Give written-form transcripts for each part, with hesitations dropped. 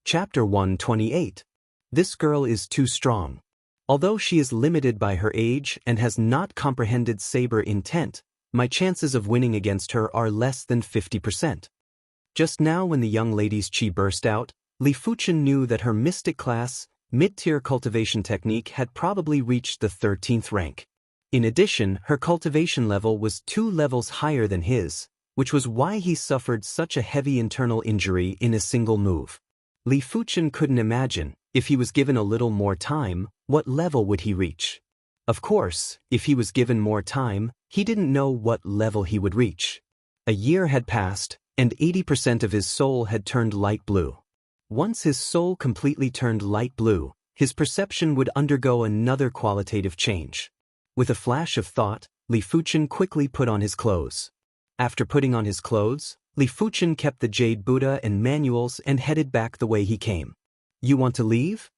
Chapter 128. This girl is too strong. Although she is limited by her age and has not comprehended saber intent, my chances of winning against her are less than 50%. Just now when the young lady's chi burst out, Li Fuchen knew that her mystic class, mid-tier cultivation technique had probably reached the 13th rank. In addition, her cultivation level was 2 levels higher than his, which was why he suffered such a heavy internal injury in a single move. Li Fuchen couldn't imagine, if he was given a little more time, what level would he reach. Of course, if he was given more time, he didn't know what level he would reach. A year had passed, and 80% of his soul had turned light blue. Once his soul completely turned light blue, his perception would undergo another qualitative change. With a flash of thought, Li Fuchen quickly put on his clothes. After putting on his clothes, Li Fuchen kept the Jade Buddha and manuals and headed back the way he came. You want to leave?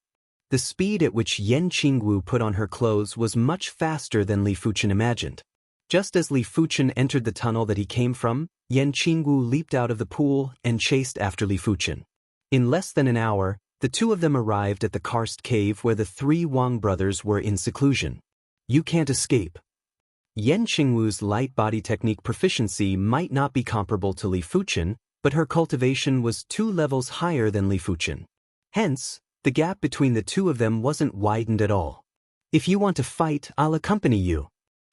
The speed at which Yan Qingwu put on her clothes was much faster than Li Fuchen imagined. Just as Li Fuchen entered the tunnel that he came from, Yan Qingwu leaped out of the pool and chased after Li Fuchen. In less than an hour, the two of them arrived at the karst cave where the 3 Wang brothers were in seclusion. You can't escape. Yan Qingwu's light body technique proficiency might not be comparable to Li Fuchen, but her cultivation was 2 levels higher than Li Fuchen. Hence, the gap between the two of them wasn't widened at all. If you want to fight, I'll accompany you.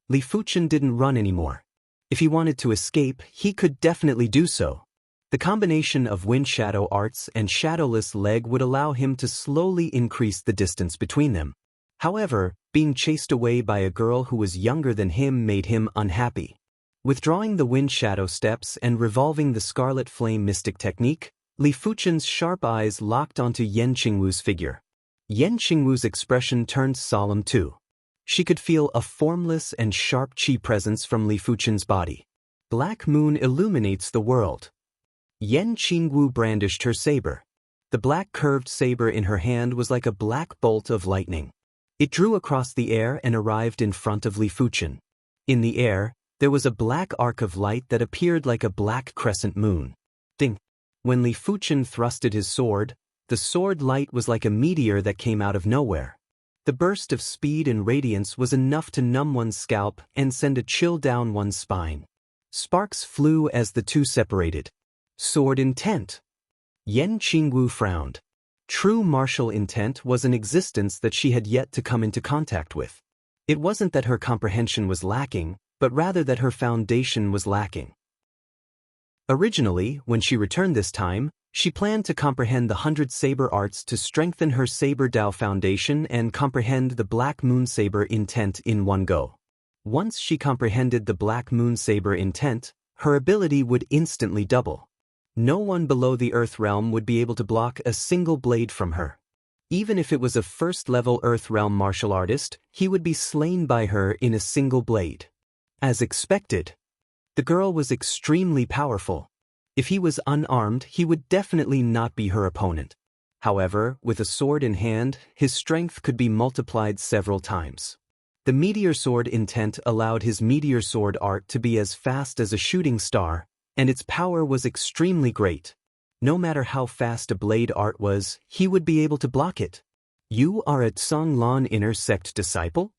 Li Fuchen didn't run anymore. If he wanted to escape, he could definitely do so. The combination of wind shadow arts and shadowless leg would allow him to slowly increase the distance between them. However, being chased away by a girl who was younger than him made him unhappy. Withdrawing the wind shadow steps and revolving the scarlet flame mystic technique, Li Fuchen's sharp eyes locked onto Yan Qingwu's figure. Yan Qingwu's expression turned solemn too. She could feel a formless and sharp chi presence from Li Fuchen's body. Black moon illuminates the world. Yan Qingwu brandished her saber. The black curved saber in her hand was like a black bolt of lightning. It drew across the air and arrived in front of Li Fuchen. In the air, there was a black arc of light that appeared like a black crescent moon. Ding! When Li Fuchen thrusted his sword, the sword light was like a meteor that came out of nowhere. The burst of speed and radiance was enough to numb one's scalp and send a chill down one's spine. Sparks flew as the two separated. Sword intent. Yan Qingwu frowned. True martial intent was an existence that she had yet to come into contact with. It wasn't that her comprehension was lacking, but rather that her foundation was lacking. Originally, when she returned this time, she planned to comprehend the 100 saber arts to strengthen her saber Dao foundation and comprehend the Black Moon Saber intent in one go. Once she comprehended the Black Moon Saber intent, her ability would instantly double. No one below the Earth Realm would be able to block a single blade from her. Even if it was a first-level Earth Realm martial artist, he would be slain by her in a single blade. As expected, the girl was extremely powerful. If he was unarmed, he would definitely not be her opponent. However, with a sword in hand, his strength could be multiplied several times. The Meteor Sword intent allowed his Meteor Sword art to be as fast as a shooting star, and its power was extremely great. No matter how fast a blade art was, he would be able to block it. You are a Tsanglan inner sect disciple?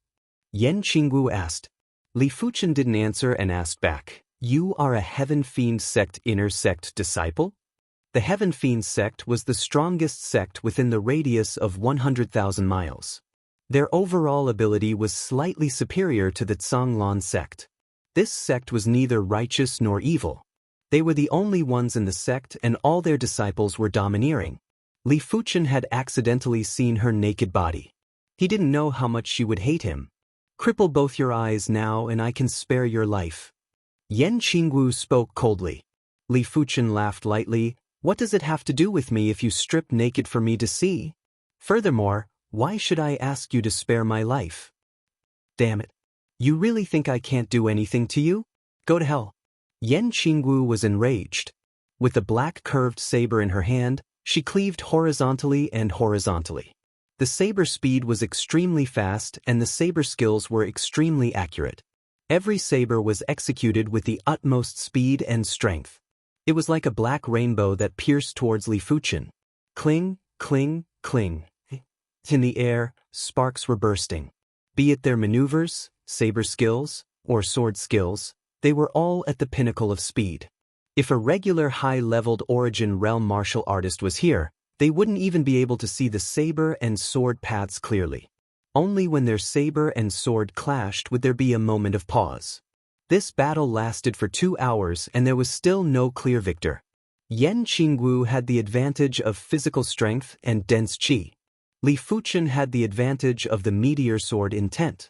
Yan Qingwu asked. Li Fuchen didn't answer and asked back. You are a Heaven Fiend sect inner sect disciple? The Heaven Fiend sect was the strongest sect within the radius of 100,000 miles. Their overall ability was slightly superior to the Tsanglan sect. This sect was neither righteous nor evil. They were the only ones in the sect and all their disciples were domineering. Li Fuchen had accidentally seen her naked body. He didn't know how much she would hate him. Cripple both your eyes now and I can spare your life. Yan Qingwu spoke coldly. Li Fuchen laughed lightly. What does it have to do with me if you strip naked for me to see? Furthermore, why should I ask you to spare my life? Damn it. You really think I can't do anything to you? Go to hell. Yan Qingwu was enraged. With the black curved saber in her hand, she cleaved horizontally and horizontally. The saber speed was extremely fast and the saber skills were extremely accurate. Every saber was executed with the utmost speed and strength. It was like a black rainbow that pierced towards Li Fuchen. Cling, cling, cling. In the air, sparks were bursting. Be it their maneuvers, saber skills, or sword skills, they were all at the pinnacle of speed. If a regular high-leveled Origin Realm martial artist was here, they wouldn't even be able to see the saber and sword paths clearly. Only when their saber and sword clashed would there be a moment of pause. This battle lasted for 2 hours and there was still no clear victor. Yan Qingwu had the advantage of physical strength and dense qi. Li Fuchen had the advantage of the meteor sword intent.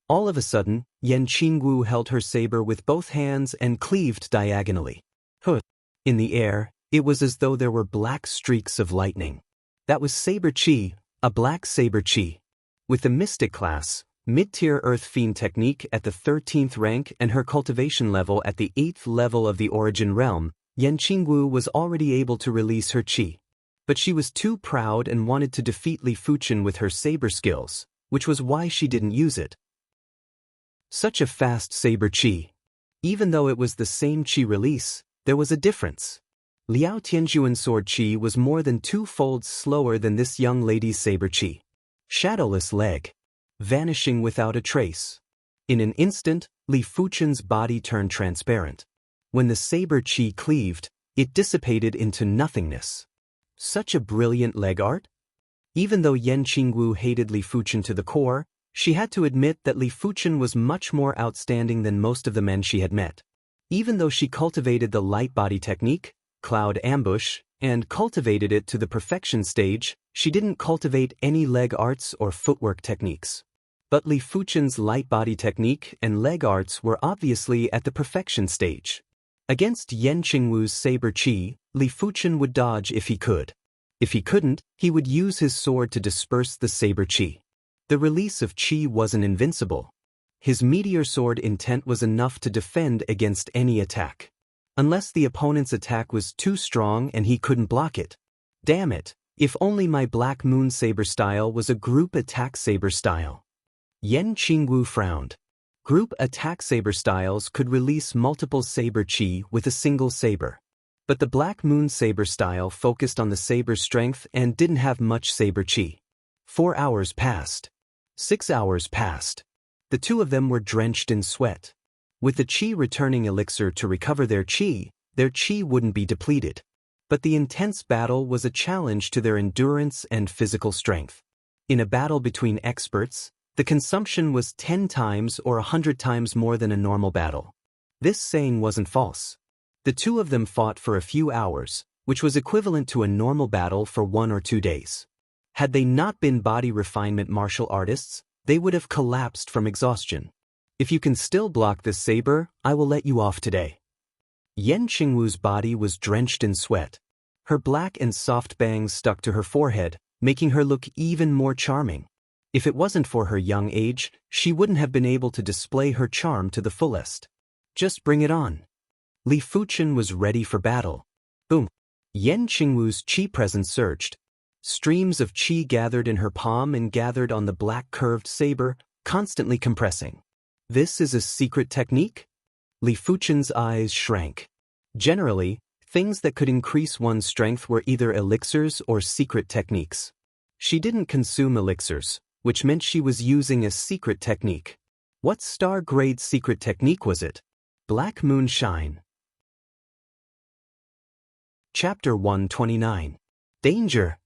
All of a sudden, Yan Qingwu held her saber with both hands and cleaved diagonally. In the air, it was as though there were black streaks of lightning. That was saber qi, a black saber qi. With the mystic class, mid-tier Earth Fiend technique at the 13th rank and her cultivation level at the 8th level of the Origin Realm, Yan Qingwu was already able to release her qi. But she was too proud and wanted to defeat Li Fuchen with her saber skills, which was why she didn't use it. Such a fast saber qi. Even though it was the same qi release, there was a difference. Liao Tianjuan's sword qi was more than 2-fold slower than this young lady's saber qi. Shadowless leg. Vanishing without a trace. In an instant, Li Fuchen's body turned transparent. When the saber qi cleaved, it dissipated into nothingness. Such a brilliant leg art? Even though Yan Qingwu hated Li Fuchen to the core, she had to admit that Li Fuchen was much more outstanding than most of the men she had met. Even though she cultivated the light body technique, cloud ambush, and cultivated it to the perfection stage, she didn't cultivate any leg arts or footwork techniques. But Li Fuchen's light body technique and leg arts were obviously at the perfection stage. Against Yan Qingwu's saber qi, Li Fuchen would dodge if he could. If he couldn't, he would use his sword to disperse the saber qi. The release of qi wasn't invincible. His meteor sword intent was enough to defend against any attack. Unless the opponent's attack was too strong and he couldn't block it. Damn it, if only my Black Moon saber style was a group attack saber style. Yan Qingwu frowned. Group attack saber styles could release multiple saber qi with a single saber. But the Black Moon saber style focused on the saber's strength and didn't have much saber qi. 4 hours passed. 6 hours passed. The two of them were drenched in sweat. With the qi returning elixir to recover their qi wouldn't be depleted. But the intense battle was a challenge to their endurance and physical strength. In a battle between experts, the consumption was 10 times or 100 times more than a normal battle. This saying wasn't false. The two of them fought for a few hours, which was equivalent to a normal battle for 1 or 2 days. Had they not been body refinement martial artists, they would have collapsed from exhaustion. If you can still block this saber, I will let you off today. Yan Qingwu's body was drenched in sweat. Her black and soft bangs stuck to her forehead, making her look even more charming. If it wasn't for her young age, she wouldn't have been able to display her charm to the fullest. Just bring it on. Li Fuchen was ready for battle. Boom. Yan Qingwu's qi presence surged. Streams of qi gathered in her palm and gathered on the black curved saber, constantly compressing. This is a secret technique? Li Fuchen's eyes shrank. Generally, things that could increase one's strength were either elixirs or secret techniques. She didn't consume elixirs, which meant she was using a secret technique. What star-grade secret technique was it? Black Moon Shine. Chapter 129. Danger.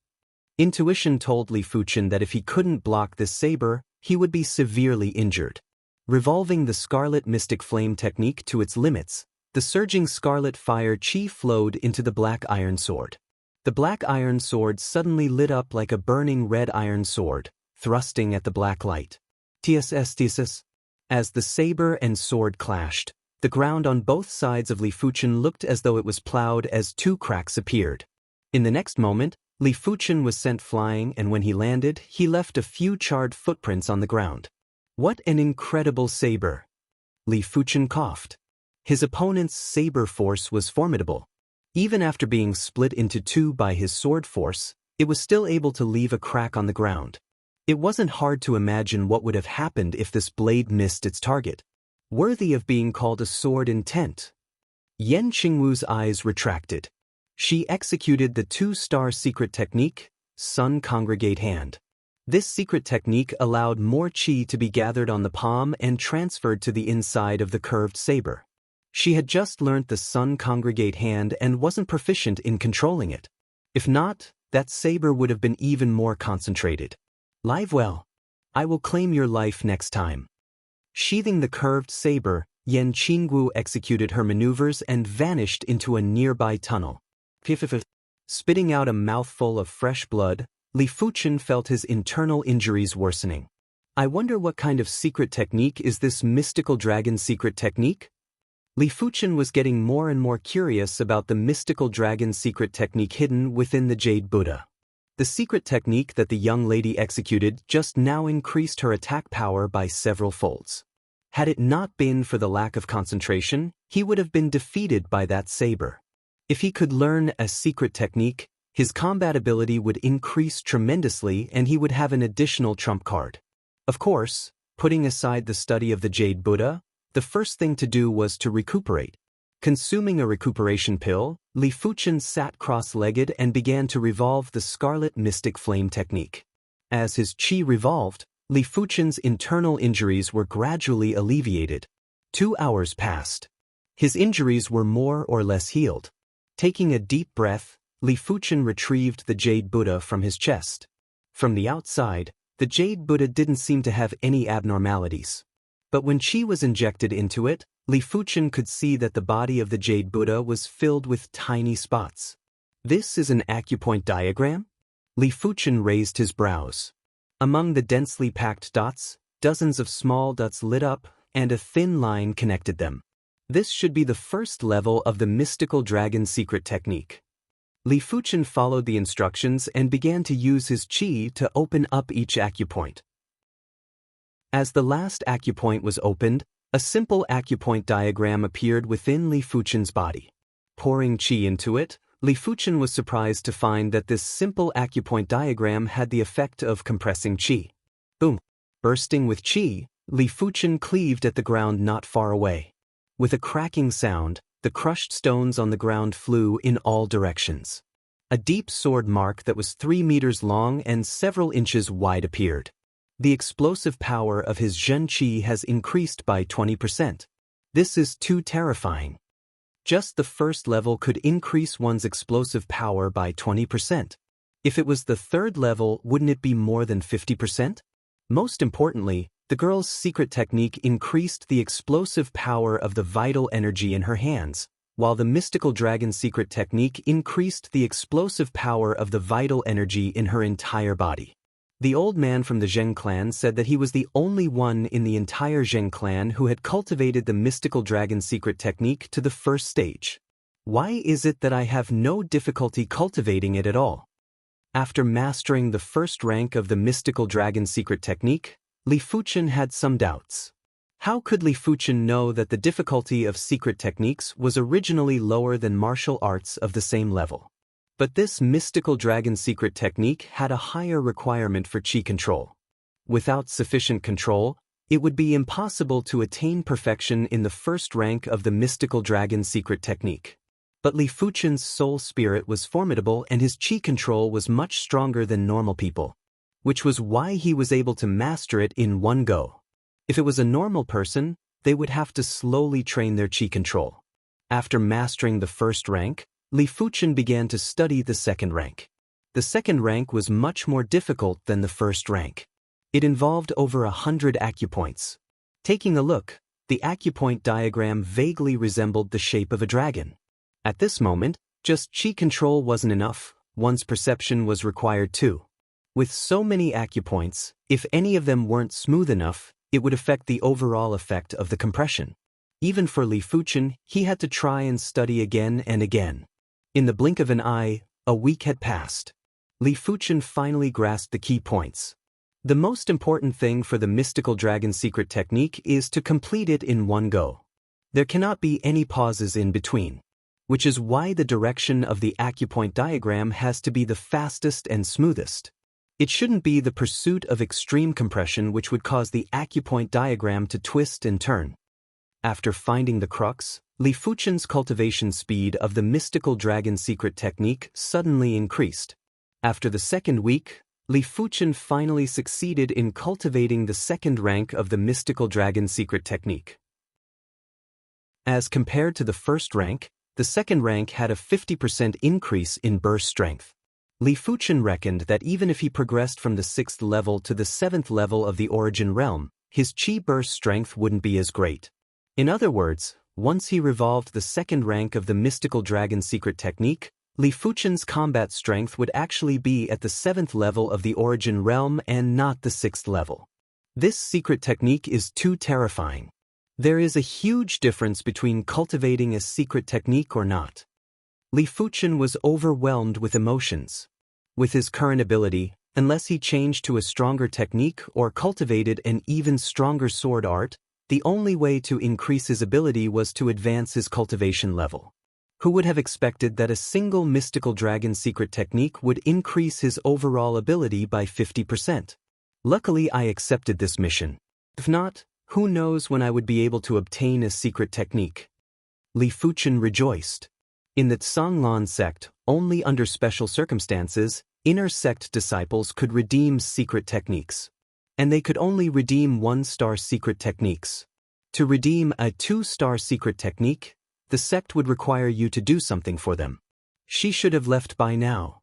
Intuition told Li Fuchen that if he couldn't block this saber, he would be severely injured. Revolving the Scarlet Mystic Flame technique to its limits, the surging scarlet fire qi flowed into the black iron sword. The black iron sword suddenly lit up like a burning red iron sword, thrusting at the black light. TSS. As the saber and sword clashed, the ground on both sides of Li Fuchen looked as though it was plowed as 2 cracks appeared. In the next moment, Li Fuchen was sent flying, and when he landed, he left a few charred footprints on the ground. What an incredible saber! Li Fuchen coughed. His opponent's saber force was formidable. Even after being split into 2 by his sword force, it was still able to leave a crack on the ground. It wasn't hard to imagine what would have happened if this blade missed its target. Worthy of being called a sword intent. Yan Qingwu's eyes retracted. She executed the 2-star secret technique, Sun Congregate Hand. This secret technique allowed more chi to be gathered on the palm and transferred to the inside of the curved saber. She had just learnt the Sun Congregate Hand and wasn't proficient in controlling it. If not, that saber would have been even more concentrated. Live well. I will claim your life next time. Sheathing the curved saber, Yan Qinggu executed her maneuvers and vanished into a nearby tunnel. Spitting out a mouthful of fresh blood, Li Fuchen felt his internal injuries worsening. I wonder what kind of secret technique is this mystical dragon secret technique? Li Fuchen was getting more and more curious about the mystical dragon secret technique hidden within the Jade Buddha. The secret technique that the young lady executed just now increased her attack power by several folds. Had it not been for the lack of concentration, he would have been defeated by that saber. If he could learn a secret technique, his combat ability would increase tremendously and he would have an additional trump card. Of course, putting aside the study of the Jade Buddha, the first thing to do was to recuperate. Consuming a recuperation pill, Li Fuchen sat cross-legged and began to revolve the Scarlet Mystic Flame technique. As his chi revolved, Li Fuchen's internal injuries were gradually alleviated. 2 hours passed. His injuries were more or less healed. Taking a deep breath, Li Fuchen retrieved the Jade Buddha from his chest. From the outside, the Jade Buddha didn't seem to have any abnormalities. But when chi was injected into it, Li Fuchen could see that the body of the Jade Buddha was filled with tiny spots. This is an acupoint diagram? Li Fuchen raised his brows. Among the densely packed dots, dozens of small dots lit up, and a thin line connected them. This should be the first level of the mystical dragon secret technique. Li Fuchen followed the instructions and began to use his chi to open up each acupoint. As the last acupoint was opened, a simple acupoint diagram appeared within Li Fuchen's body. Pouring chi into it, Li Fuchen was surprised to find that this simple acupoint diagram had the effect of compressing chi. Boom! Bursting with chi, Li Fuchen cleaved at the ground not far away. With a cracking sound, the crushed stones on the ground flew in all directions. A deep sword mark that was 3 meters long and several inches wide appeared. The explosive power of his Zhen Qi has increased by 20%. This is too terrifying. Just the first level could increase one's explosive power by 20%. If it was the third level, wouldn't it be more than 50%? Most importantly, the girl's secret technique increased the explosive power of the vital energy in her hands, while the mystical dragon secret technique increased the explosive power of the vital energy in her entire body. The old man from the Zheng clan said that he was the only one in the entire Zheng clan who had cultivated the mystical dragon secret technique to the first stage. Why is it that I have no difficulty cultivating it at all? After mastering the first rank of the mystical dragon secret technique, Li Fuchen had some doubts. How could Li Fuchen know that the difficulty of secret techniques was originally lower than martial arts of the same level? But this mystical dragon secret technique had a higher requirement for chi control. Without sufficient control, it would be impossible to attain perfection in the first rank of the mystical dragon secret technique. But Li Fuchen's soul spirit was formidable and his chi control was much stronger than normal people, which was why he was able to master it in one go. If it was a normal person, they would have to slowly train their chi control. After mastering the first rank, Li Fuchen began to study the second rank. The second rank was much more difficult than the first rank. It involved over 100 acupoints. Taking a look, the acupoint diagram vaguely resembled the shape of a dragon. At this moment, just chi control wasn't enough, one's perception was required too. With so many acupoints, if any of them weren't smooth enough, it would affect the overall effect of the compression. Even for Li Fuchen, he had to try and study again and again. In the blink of an eye, a week had passed. Li Fuchen finally grasped the key points. The most important thing for the mystical dragon secret technique is to complete it in one go. There cannot be any pauses in between, which is why the direction of the acupoint diagram has to be the fastest and smoothest. It shouldn't be the pursuit of extreme compression which would cause the acupoint diagram to twist and turn. After finding the crux, Li Fuchen's cultivation speed of the mystical dragon secret technique suddenly increased. After the second week, Li Fuchen finally succeeded in cultivating the second rank of the mystical dragon secret technique. As compared to the first rank, the second rank had a 50% increase in burst strength. Li Fuchen reckoned that even if he progressed from the 6th level to the 7th level of the origin realm, his chi burst strength wouldn't be as great. In other words, once he revolved the second rank of the mystical dragon secret technique, Li Fuchen's combat strength would actually be at the 7th level of the origin realm and not the 6th level. This secret technique is too terrifying. There is a huge difference between cultivating a secret technique or not. Li Fuchen was overwhelmed with emotions. With his current ability, unless he changed to a stronger technique or cultivated an even stronger sword art, the only way to increase his ability was to advance his cultivation level. Who would have expected that a single mystical dragon secret technique would increase his overall ability by 50%? Luckily, I accepted this mission. If not, who knows when I would be able to obtain a secret technique. Li Fuchen rejoiced. In the Tsanglan sect, only under special circumstances, inner sect disciples could redeem secret techniques. And they could only redeem 1-star secret techniques. To redeem a 2-star secret technique, the sect would require you to do something for them. She should have left by now.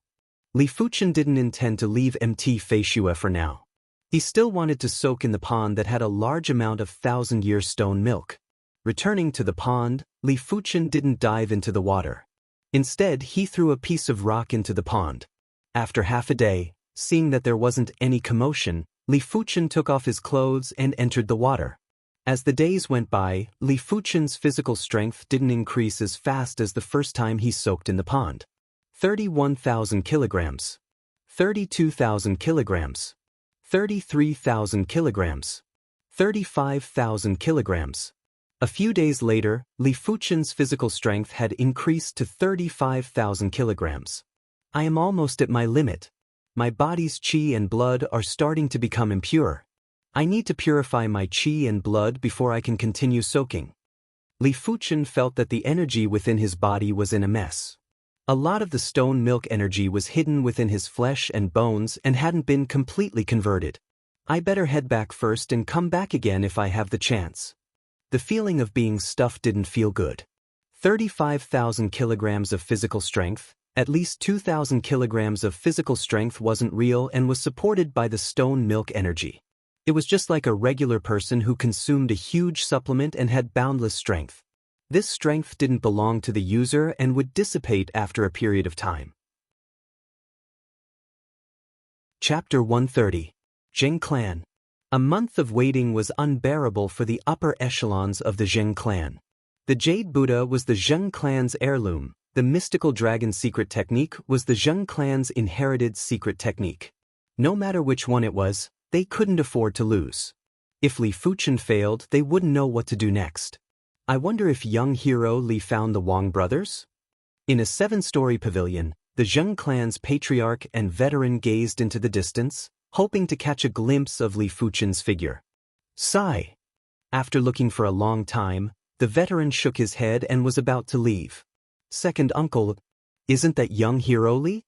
Li Fuchen didn't intend to leave Mt. Feishue for now. He still wanted to soak in the pond that had a large amount of 1,000-year stone milk. Returning to the pond, Li Fuchen didn't dive into the water. Instead, he threw a piece of rock into the pond. After half a day, seeing that there wasn't any commotion, Li Fuchen took off his clothes and entered the water. As the days went by, Li Fuchen's physical strength didn't increase as fast as the first time he soaked in the pond. 31,000 kilograms. 32,000 kilograms. 33,000 kilograms. 35,000 kilograms. A few days later, Li Fuchen's physical strength had increased to 35,000 kilograms. I am almost at my limit. My body's qi and blood are starting to become impure. I need to purify my qi and blood before I can continue soaking. Li Fuchen felt that the energy within his body was in a mess. A lot of the stone milk energy was hidden within his flesh and bones and hadn't been completely converted. I better head back first and come back again if I have the chance. The feeling of being stuffed didn't feel good. 35,000 kilograms of physical strength, at least 2,000 kilograms of physical strength wasn't real and was supported by the stone milk energy. It was just like a regular person who consumed a huge supplement and had boundless strength. This strength didn't belong to the user and would dissipate after a period of time. Chapter 130. Zheng Clan. A month of waiting was unbearable for the upper echelons of the Zheng clan. The Jade Buddha was the Zheng clan's heirloom. The mystical dragon secret technique was the Zheng clan's inherited secret technique. No matter which one it was, they couldn't afford to lose. If Li Fuchen failed, they wouldn't know what to do next. I wonder if young hero Li found the Wang brothers? In a 7-story pavilion, the Zheng clan's patriarch and veteran gazed into the distance, hoping to catch a glimpse of Li Fuchen's figure. Sigh. After looking for a long time, the veteran shook his head and was about to leave. Second uncle, isn't that young hero Li?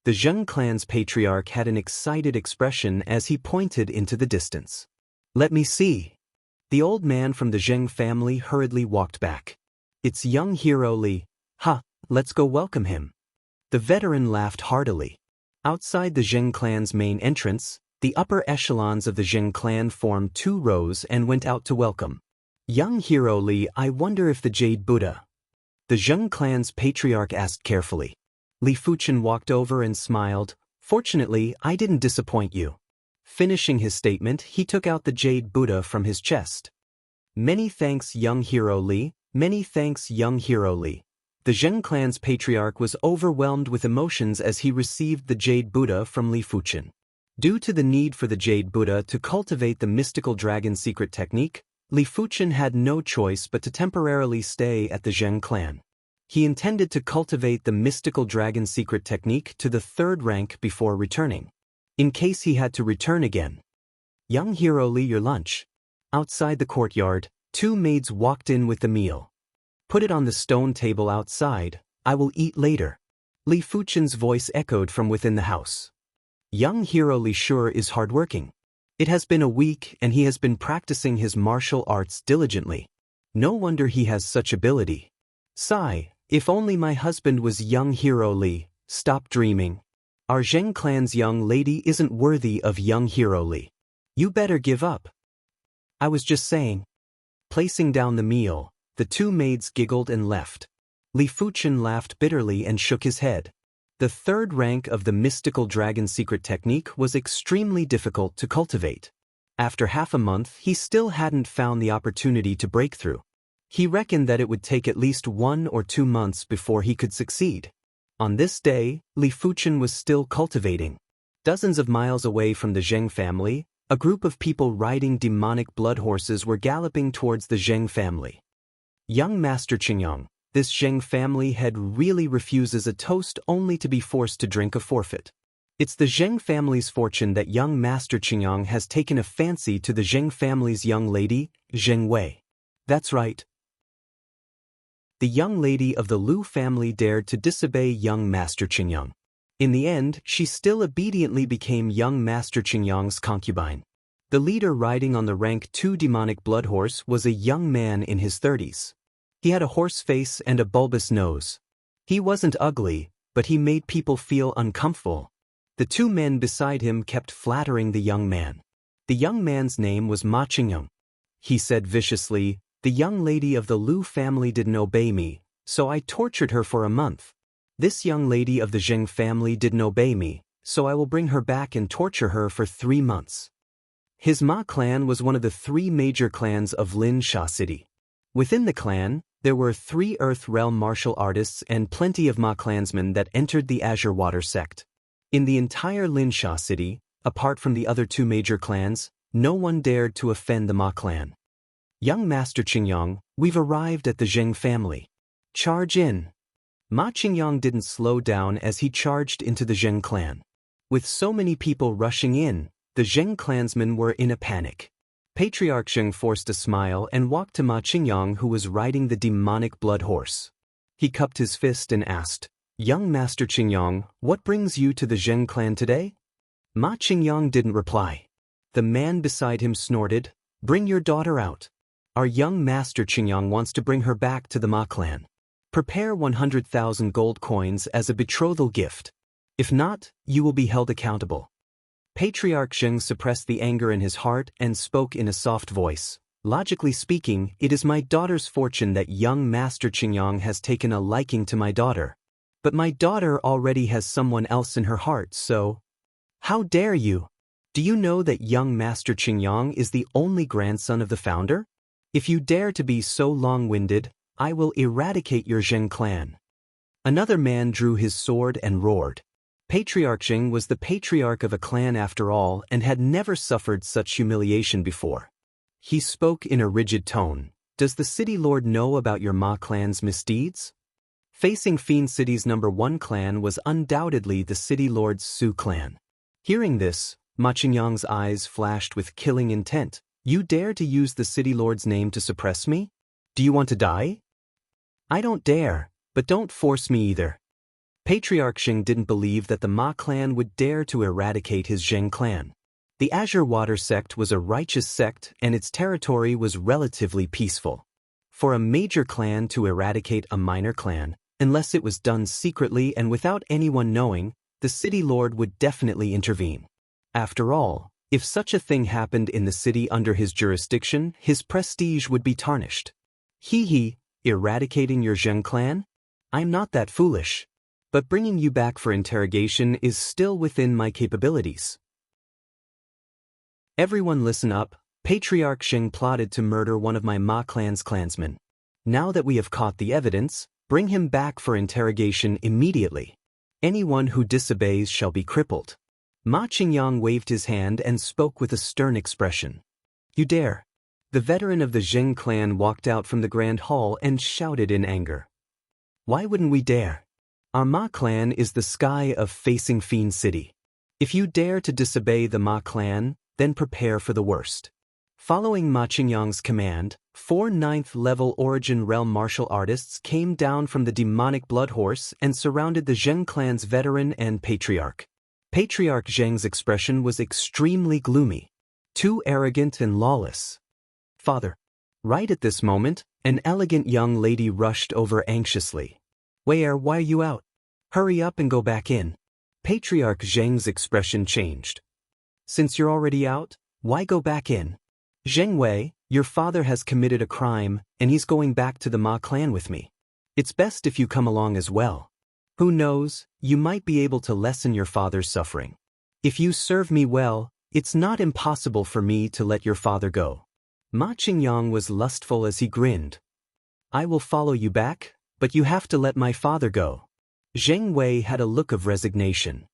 The Zheng clan's patriarch had an excited expression as he pointed into the distance. Let me see. The old man from the Zheng family hurriedly walked back. It's young hero Li. Ha, let's go welcome him. The veteran laughed heartily. Outside the Zheng clan's main entrance, the upper echelons of the Zheng clan formed 2 rows and went out to welcome. Young hero Li, I wonder if the Jade Buddha. The Zheng clan's patriarch asked carefully. Li Fuchen walked over and smiled. Fortunately, I didn't disappoint you. Finishing his statement, he took out the Jade Buddha from his chest. Many thanks, young hero Li. Many thanks, young hero Li. The Zheng clan's patriarch was overwhelmed with emotions as he received the Jade Buddha from Li Fuchen. Due to the need for the Jade Buddha to cultivate the mystical dragon secret technique, Li Fuchen had no choice but to temporarily stay at the Zheng clan. He intended to cultivate the mystical dragon secret technique to the 3rd rank before returning, in case he had to return again. Young hero Li, your lunch. Outside the courtyard, 2 maids walked in with the meal. Put it on the stone table outside, I will eat later. Li Fuchen's voice echoed from within the house. Young hero Li Shure is hardworking. It has been a week and he has been practicing his martial arts diligently. No wonder he has such ability. Sigh, if only my husband was young hero Li. Stop dreaming. Our Zheng clan's young lady isn't worthy of young hero Li. You better give up. I was just saying. Placing down the meal, the two maids giggled and left. Li Fuchen laughed bitterly and shook his head. The third rank of the mystical dragon secret technique was extremely difficult to cultivate. After half a month, he still hadn't found the opportunity to break through. He reckoned that it would take at least 1 or 2 months before he could succeed. On this day, Li Fuchen was still cultivating. Dozens of miles away from the Zheng family, a group of people riding demonic blood horses were galloping towards the Zheng family. Young Master Qingyang, this Zheng family head really refuses a toast only to be forced to drink a forfeit. It's the Zheng family's fortune that young Master Qingyang has taken a fancy to the Zheng family's young lady, Zheng Wei. That's right. The young lady of the Lu family dared to disobey young Master Qingyang. In the end, she still obediently became young Master Qingyang's concubine. The leader riding on the rank 2 demonic blood horse was a young man in his 30s. He had a horse face and a bulbous nose. He wasn't ugly, but he made people feel uncomfortable. The 2 men beside him kept flattering the young man. The young man's name was Ma Qingyang. He said viciously, "The young lady of the Lu family didn't obey me, so I tortured her for a month. This young lady of the Zheng family didn't obey me, so I will bring her back and torture her for 3 months." His Ma clan was one of the 3 major clans of Linsha City. Within the clan, there were 3 Earth Realm martial artists and plenty of Ma clansmen that entered the Azure Water sect. In the entire Linsha City, apart from the other 2 major clans, no one dared to offend the Ma clan. "Young Master Qingyang, we've arrived at the Zheng family. Charge in." Ma Qingyang didn't slow down as he charged into the Zheng clan. With so many people rushing in, the Zheng clansmen were in a panic. Patriarch Zheng forced a smile and walked to Ma Qingyang, who was riding the demonic blood horse. He cupped his fist and asked, "Young Master Qingyang, what brings you to the Zheng clan today?" Ma Qingyang didn't reply. The man beside him snorted, "Bring your daughter out. Our young Master Qingyang wants to bring her back to the Ma clan. Prepare 100,000 gold coins as a betrothal gift. If not, you will be held accountable." Patriarch Zheng suppressed the anger in his heart and spoke in a soft voice. "Logically speaking, it is my daughter's fortune that young Master Qingyang has taken a liking to my daughter. But my daughter already has someone else in her heart, so... How dare you? Do you know that young Master Qingyang is the only grandson of the founder? If you dare to be so long-winded, I will eradicate your Zheng clan." Another man drew his sword and roared. Patriarch Zheng was the patriarch of a clan after all and had never suffered such humiliation before. He spoke in a rigid tone. "Does the city lord know about your Ma clan's misdeeds?" Facing Fiend City's #1 clan was undoubtedly the city lord's Su clan. Hearing this, Ma Qingyang's eyes flashed with killing intent. "You dare to use the city lord's name to suppress me? Do you want to die?" "I don't dare, but don't force me either." Patriarch Zheng didn't believe that the Ma clan would dare to eradicate his Zheng clan. The Azure Water sect was a righteous sect and its territory was relatively peaceful. For a major clan to eradicate a minor clan, unless it was done secretly and without anyone knowing, the city lord would definitely intervene. After all, if such a thing happened in the city under his jurisdiction, his prestige would be tarnished. Eradicating your Zheng clan? I'm not that foolish. But bringing you back for interrogation is still within my capabilities. Everyone listen up. Patriarch Zheng plotted to murder one of my Ma clan's clansmen. Now that we have caught the evidence, bring him back for interrogation immediately. Anyone who disobeys shall be crippled. Ma Qingyang waved his hand and spoke with a stern expression. "You dare." The veteran of the Zheng clan walked out from the grand hall and shouted in anger. "Why wouldn't we dare? Our Ma clan is the sky of facing Fiend City. If you dare to disobey the Ma clan, then prepare for the worst." Following Ma Qingyang's command, 4 ninth-level Origin Realm martial artists came down from the demonic blood horse and surrounded the Zheng clan's veteran and patriarch. Patriarch Zheng's expression was extremely gloomy, too arrogant and lawless. Father. Right at this moment, an elegant young lady rushed over anxiously. Why are you out? Hurry up and go back in. Patriarch Zheng's expression changed. Since you're already out, why go back in? Zheng Wei, your father has committed a crime, and he's going back to the Ma clan with me. It's best if you come along as well. Who knows, you might be able to lessen your father's suffering. If you serve me well, it's not impossible for me to let your father go. Ma Qingyang was lustful as he grinned. I will follow you back, but you have to let my father go. Zheng Wei had a look of resignation.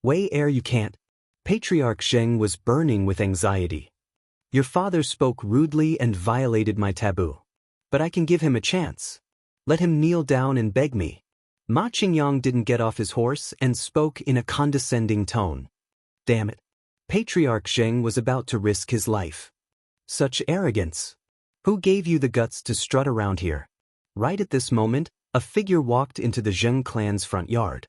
Wei you can't. Patriarch Zheng was burning with anxiety. Your father spoke rudely and violated my taboo. But I can give him a chance. Let him kneel down and beg me. Ma Qingyang didn't get off his horse and spoke in a condescending tone. Damn it. Patriarch Zheng was about to risk his life. Such arrogance. Who gave you the guts to strut around here? Right at this moment, a figure walked into the Zheng clan's front yard.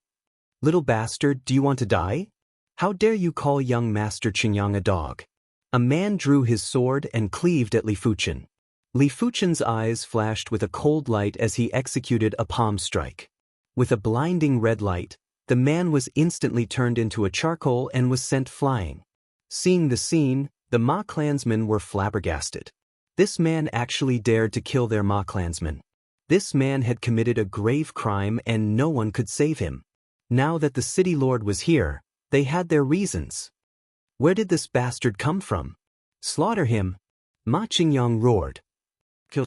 Little bastard, do you want to die? How dare you call young Master Qingyang a dog? A man drew his sword and cleaved at Li Fuchen. Li Fuchen's eyes flashed with a cold light as he executed a palm strike. With a blinding red light, the man was instantly turned into a charcoal and was sent flying. Seeing the scene, the Ma clansmen were flabbergasted. This man actually dared to kill their Ma clansmen. This man had committed a grave crime and no one could save him. Now that the city lord was here, they had their reasons. Where did this bastard come from? Slaughter him! Ma Qingyang roared. Kill.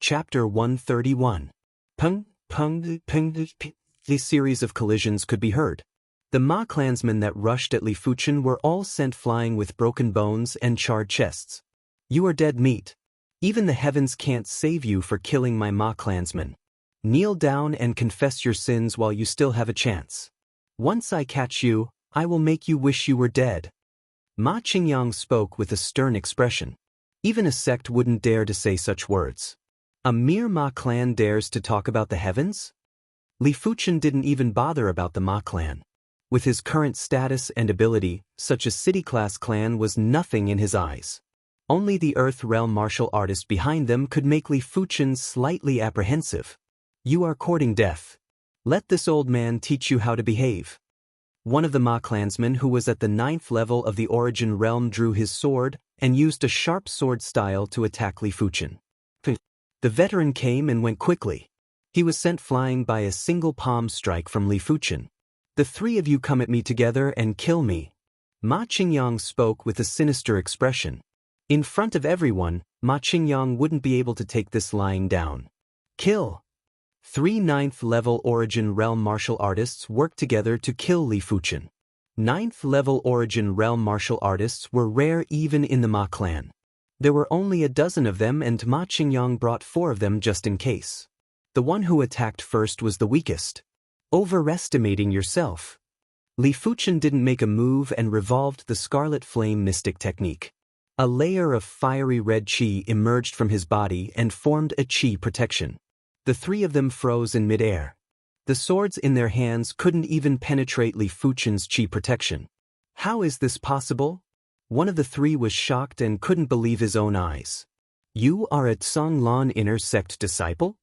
Chapter 131. Peng, peng, peng, peng. This series of collisions could be heard. The Ma clansmen that rushed at Li Fuchen were all sent flying with broken bones and charred chests. You are dead meat. Even the heavens can't save you for killing my Ma clansmen. Kneel down and confess your sins while you still have a chance. Once I catch you, I will make you wish you were dead. Ma Qingyang spoke with a stern expression. Even a sect wouldn't dare to say such words. A mere Ma clan dares to talk about the heavens? Li Fuchen didn't even bother about the Ma clan. With his current status and ability, such a city-class clan was nothing in his eyes. Only the Earth Realm martial artist behind them could make Li Fuchen slightly apprehensive. You are courting death. Let this old man teach you how to behave. One of the Ma clansmen who was at the 9th level of the Origin Realm drew his sword and used a sharp sword style to attack Li Fuchen. The veteran came and went quickly. He was sent flying by a single palm strike from Li Fuchen. The three of you come at me together and kill me. Ma Qingyang spoke with a sinister expression. In front of everyone, Ma Qingyang wouldn't be able to take this lying down. Kill. 3 9th-level Origin Realm martial artists worked together to kill Li Fuchen. 9th-level Origin Realm martial artists were rare even in the Ma clan. There were only a dozen of them and Ma Qingyang brought 4 of them just in case. The one who attacked first was the weakest. Overestimating yourself. Li Fuchen didn't make a move and revolved the Scarlet Flame Mystic technique. A layer of fiery red qi emerged from his body and formed a qi protection. The 3 of them froze in midair. The swords in their hands couldn't even penetrate Li Fuchen's qi protection. How is this possible? One of the 3 was shocked and couldn't believe his own eyes. You are a Tsang Lan inner sect disciple?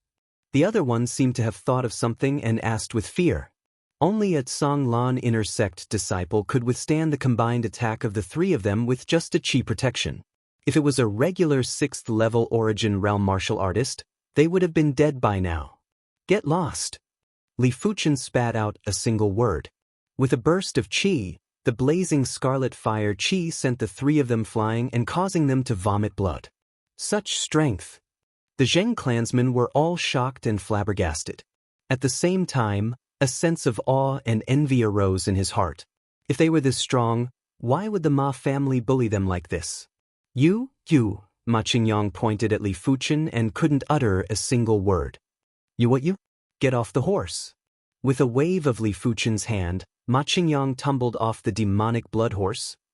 The other one seemed to have thought of something and asked with fear. Only a Tsang Lan inner sect disciple could withstand the combined attack of the 3 of them with just a qi protection. If it was a regular 6th level Origin Realm martial artist, they would have been dead by now. Get lost. Li Fuchen spat out a single word. With a burst of qi, the blazing scarlet fire qi sent the 3 of them flying and causing them to vomit blood. Such strength. The Zheng clansmen were all shocked and flabbergasted. At the same time, a sense of awe and envy arose in his heart. If they were this strong, why would the Ma family bully them like this? You, Ma Qingyang pointed at Li Fuchen and couldn't utter a single word. You? Get off the horse. With a wave of Li Fuchen's hand, Ma Qingyang tumbled off the demonic blood horse,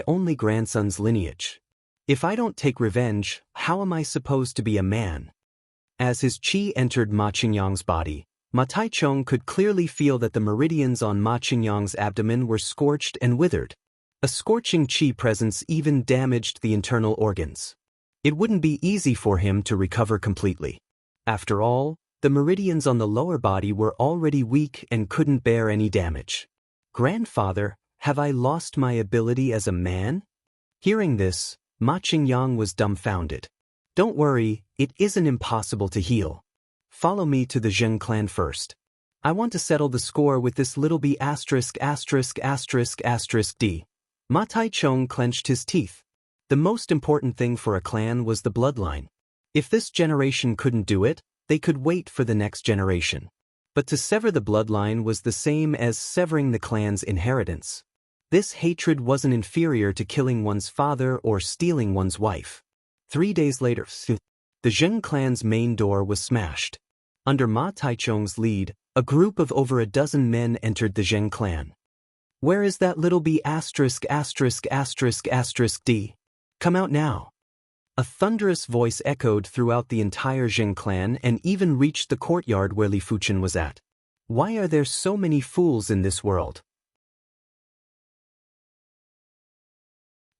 my only grandson's lineage. If I don't take revenge, how am I supposed to be a man? As his qi entered Ma Qingyang's body, Ma Taichung could clearly feel that the meridians on Ma Qingyang's abdomen were scorched and withered. A scorching qi presence even damaged the internal organs. It wouldn't be easy for him to recover completely. After all, The meridians on the lower body were already weak and couldn't bear any damage. Grandfather, have I lost my ability as a man? Hearing this, Ma Qingyang was dumbfounded. Don't worry, it isn't impossible to heal. Follow me to the Zheng clan first. I want to settle the score with this little b**************************************************************************************************************************************************************************************************************************************************************************************************************** The most important thing for a clan was the bloodline. If this generation couldn't do it, they could wait for the next generation. But to sever the bloodline was the same as severing the clan's inheritance. This hatred wasn't inferior to killing one's father or stealing one's wife. 3 days later, the Zheng clan's main door was smashed. Under Ma Taichung's lead, a group of over a dozen men entered the Zheng clan. Where is that little b*****************************? Come out now. A thunderous voice echoed throughout the entire Zheng clan and even reached the courtyard where Li Fuchen was at. Why are there so many fools in this world?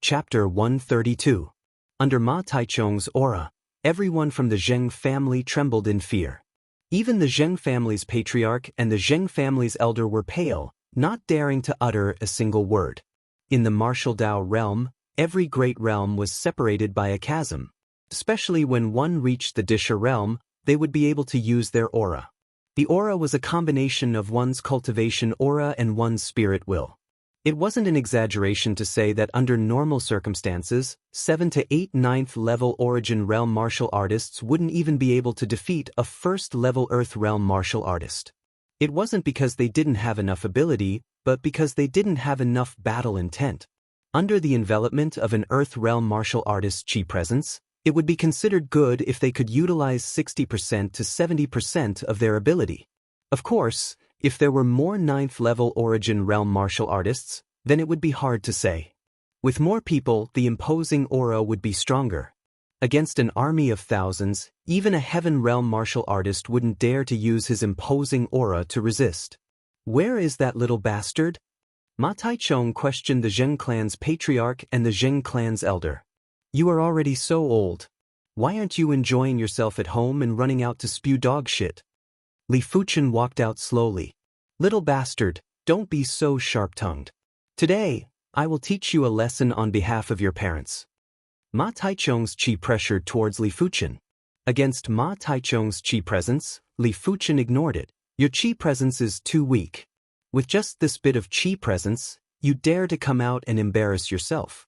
Chapter 132. Under Ma Taichung's aura, everyone from the Zheng family trembled in fear. Even the Zheng family's patriarch and the Zheng family's elder were pale, not daring to utter a single word. In the martial Dao realm, every great realm was separated by a chasm. Especially when one reached the Disha realm, they would be able to use their aura. The aura was a combination of one's cultivation aura and one's spirit will. It wasn't an exaggeration to say that under normal circumstances, 7 to 8 9th level origin realm martial artists wouldn't even be able to defeat a 1st level earth realm martial artist. It wasn't because they didn't have enough ability, but because they didn't have enough battle intent. Under the envelopment of an earth realm martial artist's chi presence, it would be considered good if they could utilize 60% to 70% of their ability. Of course, if there were more 9th level origin realm martial artists, then it would be hard to say. With more people, the imposing aura would be stronger. Against an army of thousands, even a heaven realm martial artist wouldn't dare to use his imposing aura to resist. Where is that little bastard? Ma Taichung questioned the Zheng clan's patriarch and the Zheng clan's elder. You are already so old. Why aren't you enjoying yourself at home and running out to spew dog shit? Li Fuchen walked out slowly. Little bastard, don't be so sharp-tongued. Today, I will teach you a lesson on behalf of your parents. Ma Taichung's chi pressured towards Li Fuchen. Against Ma Taichung's chi presence, Li Fuchen ignored it. Your chi presence is too weak. With just this bit of chi presence, you dare to come out and embarrass yourself.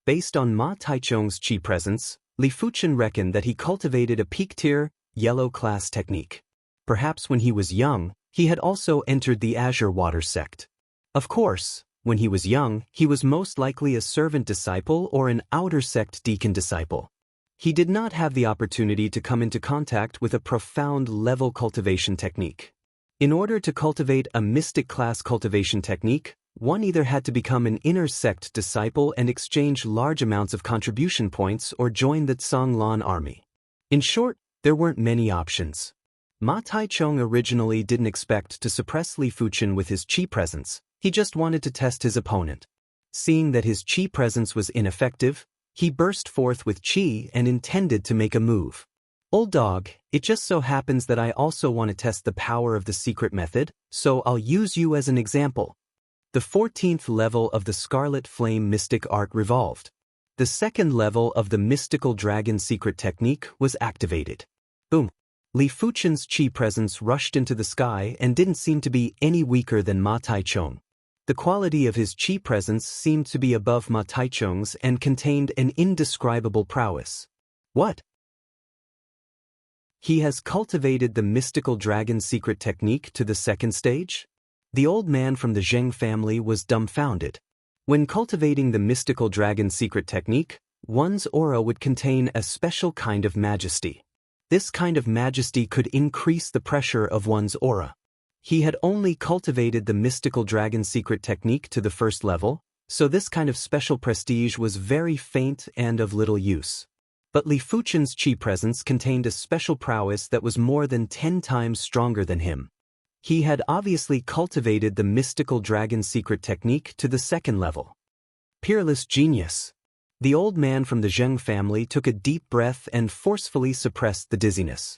Based on Ma Taichung's chi presence, Li Fuchen reckoned that he cultivated a peak-tier, yellow class technique. Perhaps when he was young, he had also entered the Azure Water sect. Of course, when he was young, he was most likely a servant disciple or an outer sect deacon disciple. He did not have the opportunity to come into contact with a profound level cultivation technique. In order to cultivate a mystic class cultivation technique, one either had to become an inner sect disciple and exchange large amounts of contribution points or join the Tsang Lan army. In short, there weren't many options. Ma Taichung originally didn't expect to suppress Li Fuchen with his chi presence, he just wanted to test his opponent. Seeing that his chi presence was ineffective, he burst forth with chi and intended to make a move. Old dog, it just so happens that I also want to test the power of the secret method, so I'll use you as an example. The 14th level of the Scarlet Flame Mystic Art revolved. The 2nd level of the Mystical Dragon Secret Technique was activated. Boom. Li Fuchen's chi presence rushed into the sky and didn't seem to be any weaker than Ma Taichung. The quality of his chi presence seemed to be above Ma Taichung's and contained an indescribable prowess. What? He has cultivated the Mystical Dragon Secret Technique to the 2nd stage? The old man from the Zheng family was dumbfounded. When cultivating the Mystical Dragon Secret Technique, one's aura would contain a special kind of majesty. This kind of majesty could increase the pressure of one's aura. He had only cultivated the Mystical Dragon Secret Technique to the 1st level, so this kind of special prestige was very faint and of little use. But Li Fuchen's chi presence contained a special prowess that was more than 10 times stronger than him. He had obviously cultivated the Mystical Dragon Secret Technique to the 2nd level. Peerless genius. The old man from the Zheng family took a deep breath and forcefully suppressed the dizziness.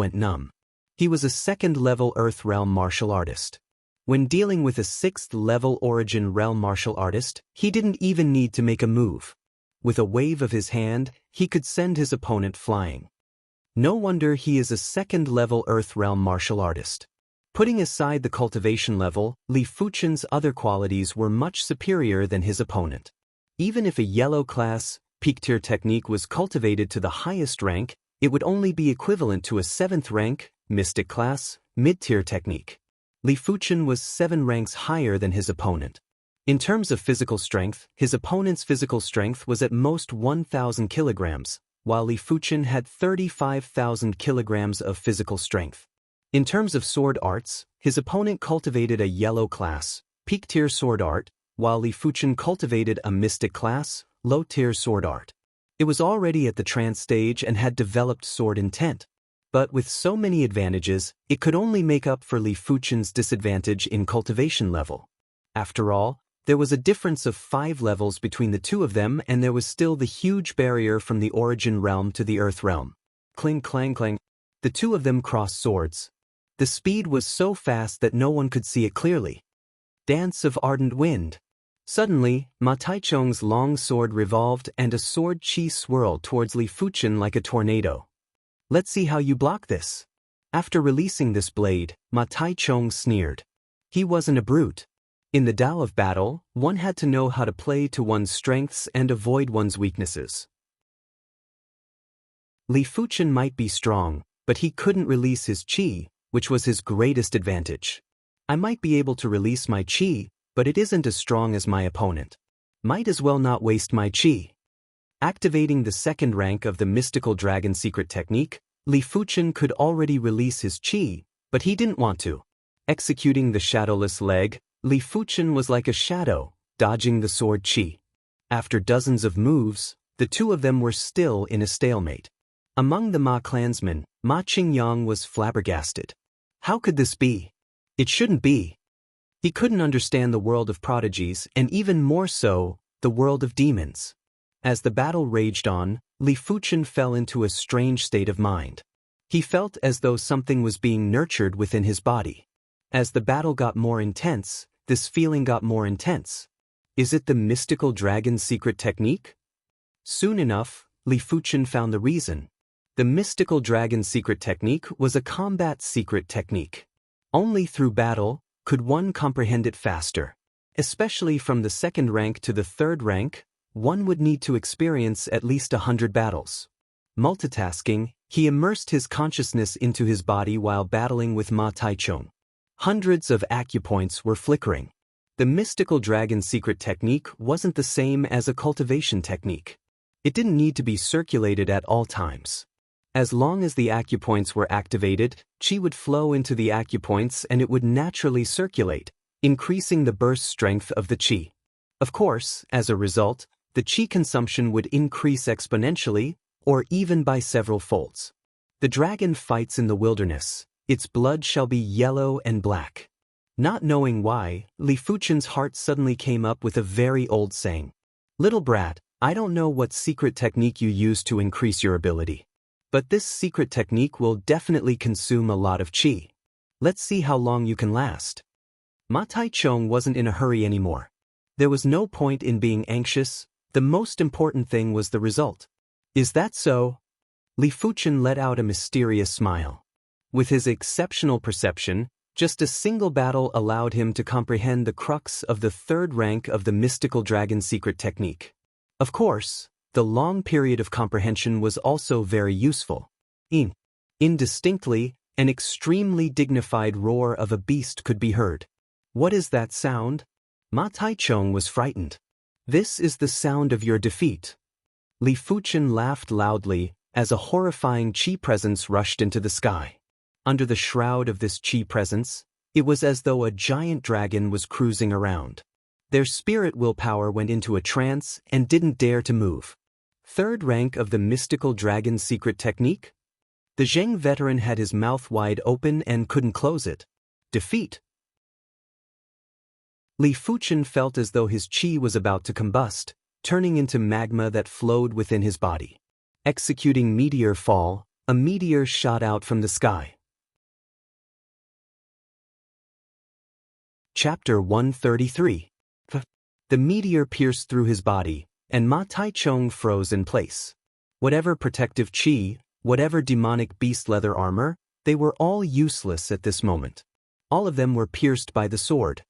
went numb. He was a second-level Earth Realm martial artist. When dealing with a sixth-level Origin Realm martial artist, he didn't even need to make a move. With a wave of his hand, he could send his opponent flying. No wonder he is a second-level Earth Realm martial artist. Putting aside the cultivation level, Li Fuchen's other qualities were much superior than his opponent. Even if a yellow class, peak-tier technique was cultivated to the highest rank, it would only be equivalent to a 7th rank, mystic class, mid-tier technique. Li Fuchen was 7 ranks higher than his opponent. In terms of physical strength, his opponent's physical strength was at most 1,000 kilograms, while Li Fuchen had 35,000 kilograms of physical strength. In terms of sword arts, his opponent cultivated a yellow class, peak-tier sword art, while Li Fuchen cultivated a mystic class, low-tier sword art. It was already at the trance stage and had developed sword intent. But with so many advantages, it could only make up for Li Fuchen's disadvantage in cultivation level. After all, there was a difference of 5 levels between the two of them, and there was still the huge barrier from the Origin Realm to the Earth Realm. Cling clang clang. The two of them crossed swords. The speed was so fast that no one could see it clearly. Dance of Ardent Wind. Suddenly, Ma Taichung's long sword revolved and a sword chi swirled towards Li Fuchen like a tornado. Let's see how you block this. After releasing this blade, Ma Taichung sneered. He wasn't a brute. In the Tao of battle, one had to know how to play to one's strengths and avoid one's weaknesses. Li Fuchen might be strong, but he couldn't release his chi, which was his greatest advantage. I might be able to release my chi, but it isn't as strong as my opponent. Might as well not waste my chi. Activating the 2nd rank of the Mystical Dragon Secret Technique, Li Fuchen could already release his chi, but he didn't want to. Executing the Shadowless Leg, Li Fuchen was like a shadow, dodging the sword chi. After dozens of moves, the two of them were still in a stalemate. Among the Ma clansmen, Ma Qingyang was flabbergasted. How could this be? It shouldn't be. He couldn't understand the world of prodigies, and even more so, the world of demons. As the battle raged on, Li Fuchen fell into a strange state of mind. He felt as though something was being nurtured within his body. As the battle got more intense, this feeling got more intense. Is it the Mystical Dragon Secret Technique? Soon enough, Li Fuchen found the reason. The Mystical Dragon Secret Technique was a combat secret technique. Only through battle could one comprehend it faster. Especially from the 2nd rank to the 3rd rank, one would need to experience at least 100 battles. Multitasking, he immersed his consciousness into his body while battling with Ma Taichung. Hundreds of acupoints were flickering. The Mystical Dragon Secret Technique wasn't the same as a cultivation technique. It didn't need to be circulated at all times. As long as the acupoints were activated, chi would flow into the acupoints and it would naturally circulate, increasing the burst strength of the chi. Of course, as a result, the chi consumption would increase exponentially, or even by several folds. The dragon fights in the wilderness. Its blood shall be yellow and black. Not knowing why, Li Fuchen's heart suddenly came up with a very old saying. Little brat, I don't know what secret technique you use to increase your ability. But this secret technique will definitely consume a lot of chi. Let's see how long you can last. Ma Taichung wasn't in a hurry anymore. There was no point in being anxious. The most important thing was the result. Is that so? Li Fuchen let out a mysterious smile. With his exceptional perception, just a single battle allowed him to comprehend the crux of the 3rd rank of the Mystical Dragon Secret Technique. Of course, the long period of comprehension was also very useful. Indistinctly, an extremely dignified roar of a beast could be heard. What is that sound? Ma Taichung was frightened. This is the sound of your defeat. Li Fuchen laughed loudly as a horrifying qi presence rushed into the sky. Under the shroud of this qi presence, it was as though a giant dragon was cruising around. Their spirit willpower went into a trance and didn't dare to move. Third rank of the mystical dragon secret technique? The Zheng veteran had his mouth wide open and couldn't close it. Defeat. Li Fuchen felt as though his qi was about to combust, turning into magma that flowed within his body. Executing meteor fall, a meteor shot out from the sky. Chapter 133. The meteor pierced through his body, and Ma Taichong froze in place. Whatever protective qi, whatever demonic beast leather armor, they were all useless at this moment. All of them were pierced by the sword.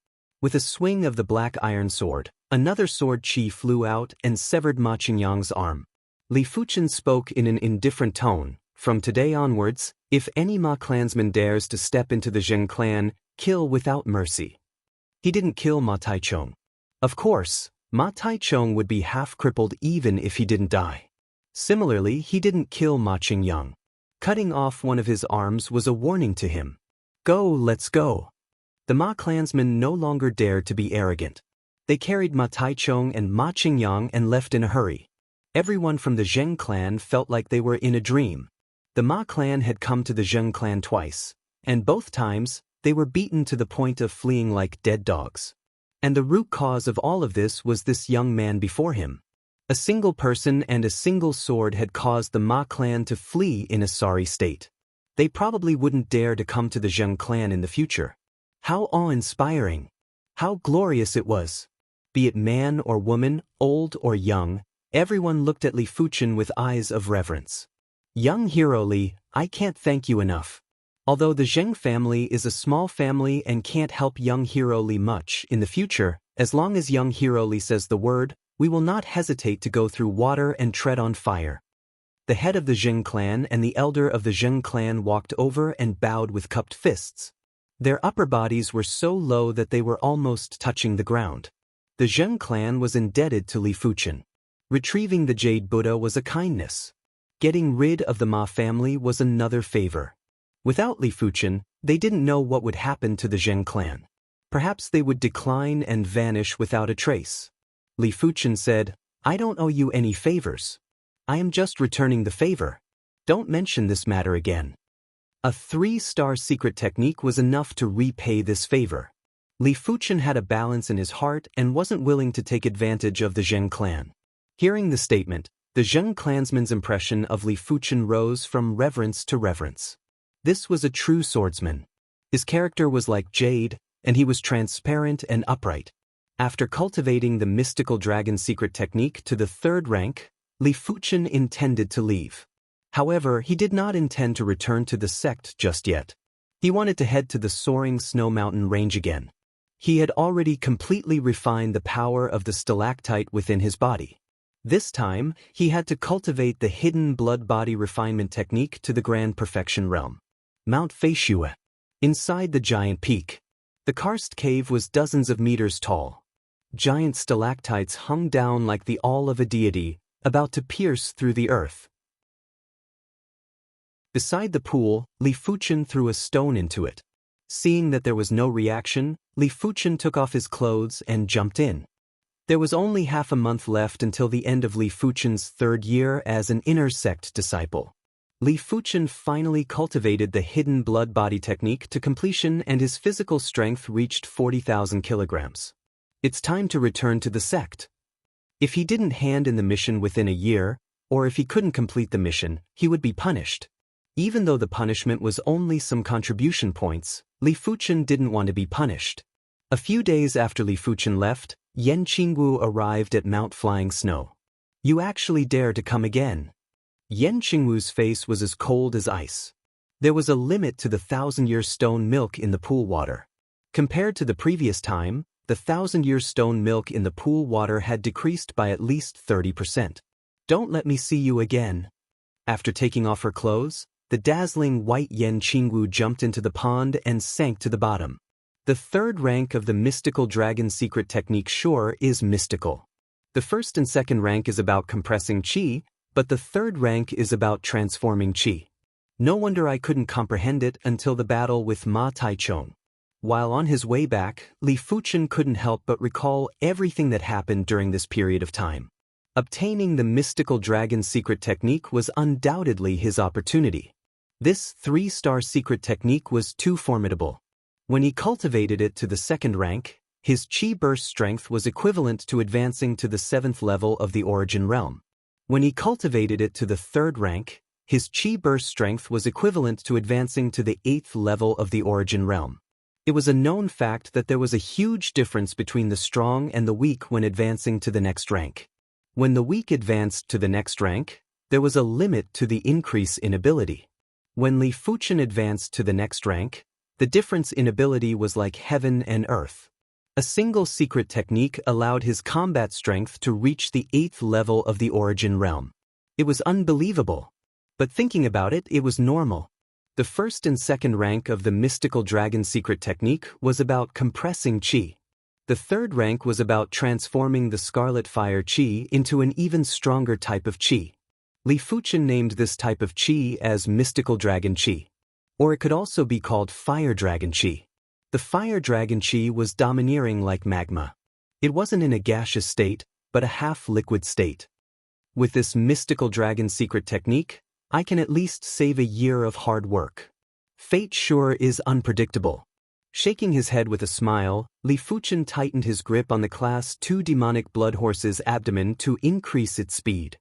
With a swing of the black iron sword, another sword qi flew out and severed Ma Qingyang's arm. Li Fuchen spoke in an indifferent tone. From today onwards, if any Ma clansman dares to step into the Zheng clan, kill without mercy. He didn't kill Ma Taichong. Of course, Ma Taichong would be half-crippled even if he didn't die. Similarly, he didn't kill Ma Qingyang. Cutting off one of his arms was a warning to him. Go, let's go. The Ma clansmen no longer dared to be arrogant. They carried Ma Taichong and Ma Qingyang and left in a hurry. Everyone from the Zheng clan felt like they were in a dream. The Ma clan had come to the Zheng clan twice, and both times, they were beaten to the point of fleeing like dead dogs. And the root cause of all of this was this young man before him. A single person and a single sword had caused the Ma clan to flee in a sorry state. They probably wouldn't dare to come to the Zheng clan in the future. How awe-inspiring! How glorious it was! Be it man or woman, old or young, everyone looked at Li Fuchen with eyes of reverence. Young hero Li, I can't thank you enough. Although the Zheng family is a small family and can't help young hero Li much in the future, as long as young hero Li says the word, we will not hesitate to go through water and tread on fire. The head of the Zheng clan and the elder of the Zheng clan walked over and bowed with cupped fists. Their upper bodies were so low that they were almost touching the ground. The Zheng clan was indebted to Li Fuchen. Retrieving the Jade Buddha was a kindness. Getting rid of the Ma family was another favor. Without Li Fuchen, they didn't know what would happen to the Zheng clan. Perhaps they would decline and vanish without a trace. Li Fuchen said, I don't owe you any favors. I am just returning the favor. Don't mention this matter again. A 3-star secret technique was enough to repay this favor. Li Fuchen had a balance in his heart and wasn't willing to take advantage of the Zheng clan. Hearing the statement, the Zheng clansman's impression of Li Fuchen rose from reverence to reverence. This was a true swordsman. His character was like jade, and he was transparent and upright. After cultivating the mystical dragon secret technique to the 3rd rank, Li Fuchen intended to leave. However, he did not intend to return to the sect just yet. He wanted to head to the soaring snow mountain range again. He had already completely refined the power of the stalactite within his body. This time, he had to cultivate the hidden blood-body refinement technique to the grand perfection realm. Mount Feishue. Inside the giant peak. The karst cave was dozens of meters tall. Giant stalactites hung down like the awl of a deity, about to pierce through the earth. Beside the pool, Li Fuchen threw a stone into it. Seeing that there was no reaction, Li Fuchen took off his clothes and jumped in. There was only half a month left until the end of Li Fuchen's 3rd year as an inner sect disciple. Li Fuchen finally cultivated the hidden blood-body technique to completion and his physical strength reached 40,000 kilograms. It's time to return to the sect. If he didn't hand in the mission within a year, or if he couldn't complete the mission, he would be punished. Even though the punishment was only some contribution points, Li Fuchen didn't want to be punished. A few days after Li Fuchen left, Yan Qingwu arrived at Mount Flying Snow. You actually dare to come again. Yan Qingwu's face was as cold as ice. There was a limit to the 1,000-year stone milk in the pool water. Compared to the previous time, the 1,000-year stone milk in the pool water had decreased by at least 30%. Don't let me see you again. After taking off her clothes, the dazzling white Yan Qingwu jumped into the pond and sank to the bottom. The 3rd rank of the mystical dragon secret technique sure is mystical. The first and second rank is about compressing qi, but the third rank is about transforming qi. No wonder I couldn't comprehend it until the battle with Ma Taichung. While on his way back, Li Fuchen couldn't help but recall everything that happened during this period of time. Obtaining the mystical dragon secret technique was undoubtedly his opportunity. This 3-star secret technique was too formidable. When he cultivated it to the second rank, his qi burst strength was equivalent to advancing to the 7th level of the origin realm. When he cultivated it to the third rank, his qi burst strength was equivalent to advancing to the 8th level of the origin realm. It was a known fact that there was a huge difference between the strong and the weak when advancing to the next rank. When the weak advanced to the next rank, there was a limit to the increase in ability. When Li Fuchen advanced to the next rank, the difference in ability was like heaven and earth. A single secret technique allowed his combat strength to reach the 8th level of the origin realm. It was unbelievable. But thinking about it, it was normal. The first and second rank of the mystical dragon secret technique was about compressing qi. The third rank was about transforming the scarlet fire qi into an even stronger type of qi. Li Fuchen named this type of qi as mystical dragon qi. Or it could also be called fire dragon qi. The fire dragon qi was domineering like magma. It wasn't in a gaseous state, but a half-liquid state. With this mystical dragon secret technique, I can at least save a year of hard work. Fate sure is unpredictable. Shaking his head with a smile, Li Fuchen tightened his grip on the Class 2 demonic blood horse's abdomen to increase its speed.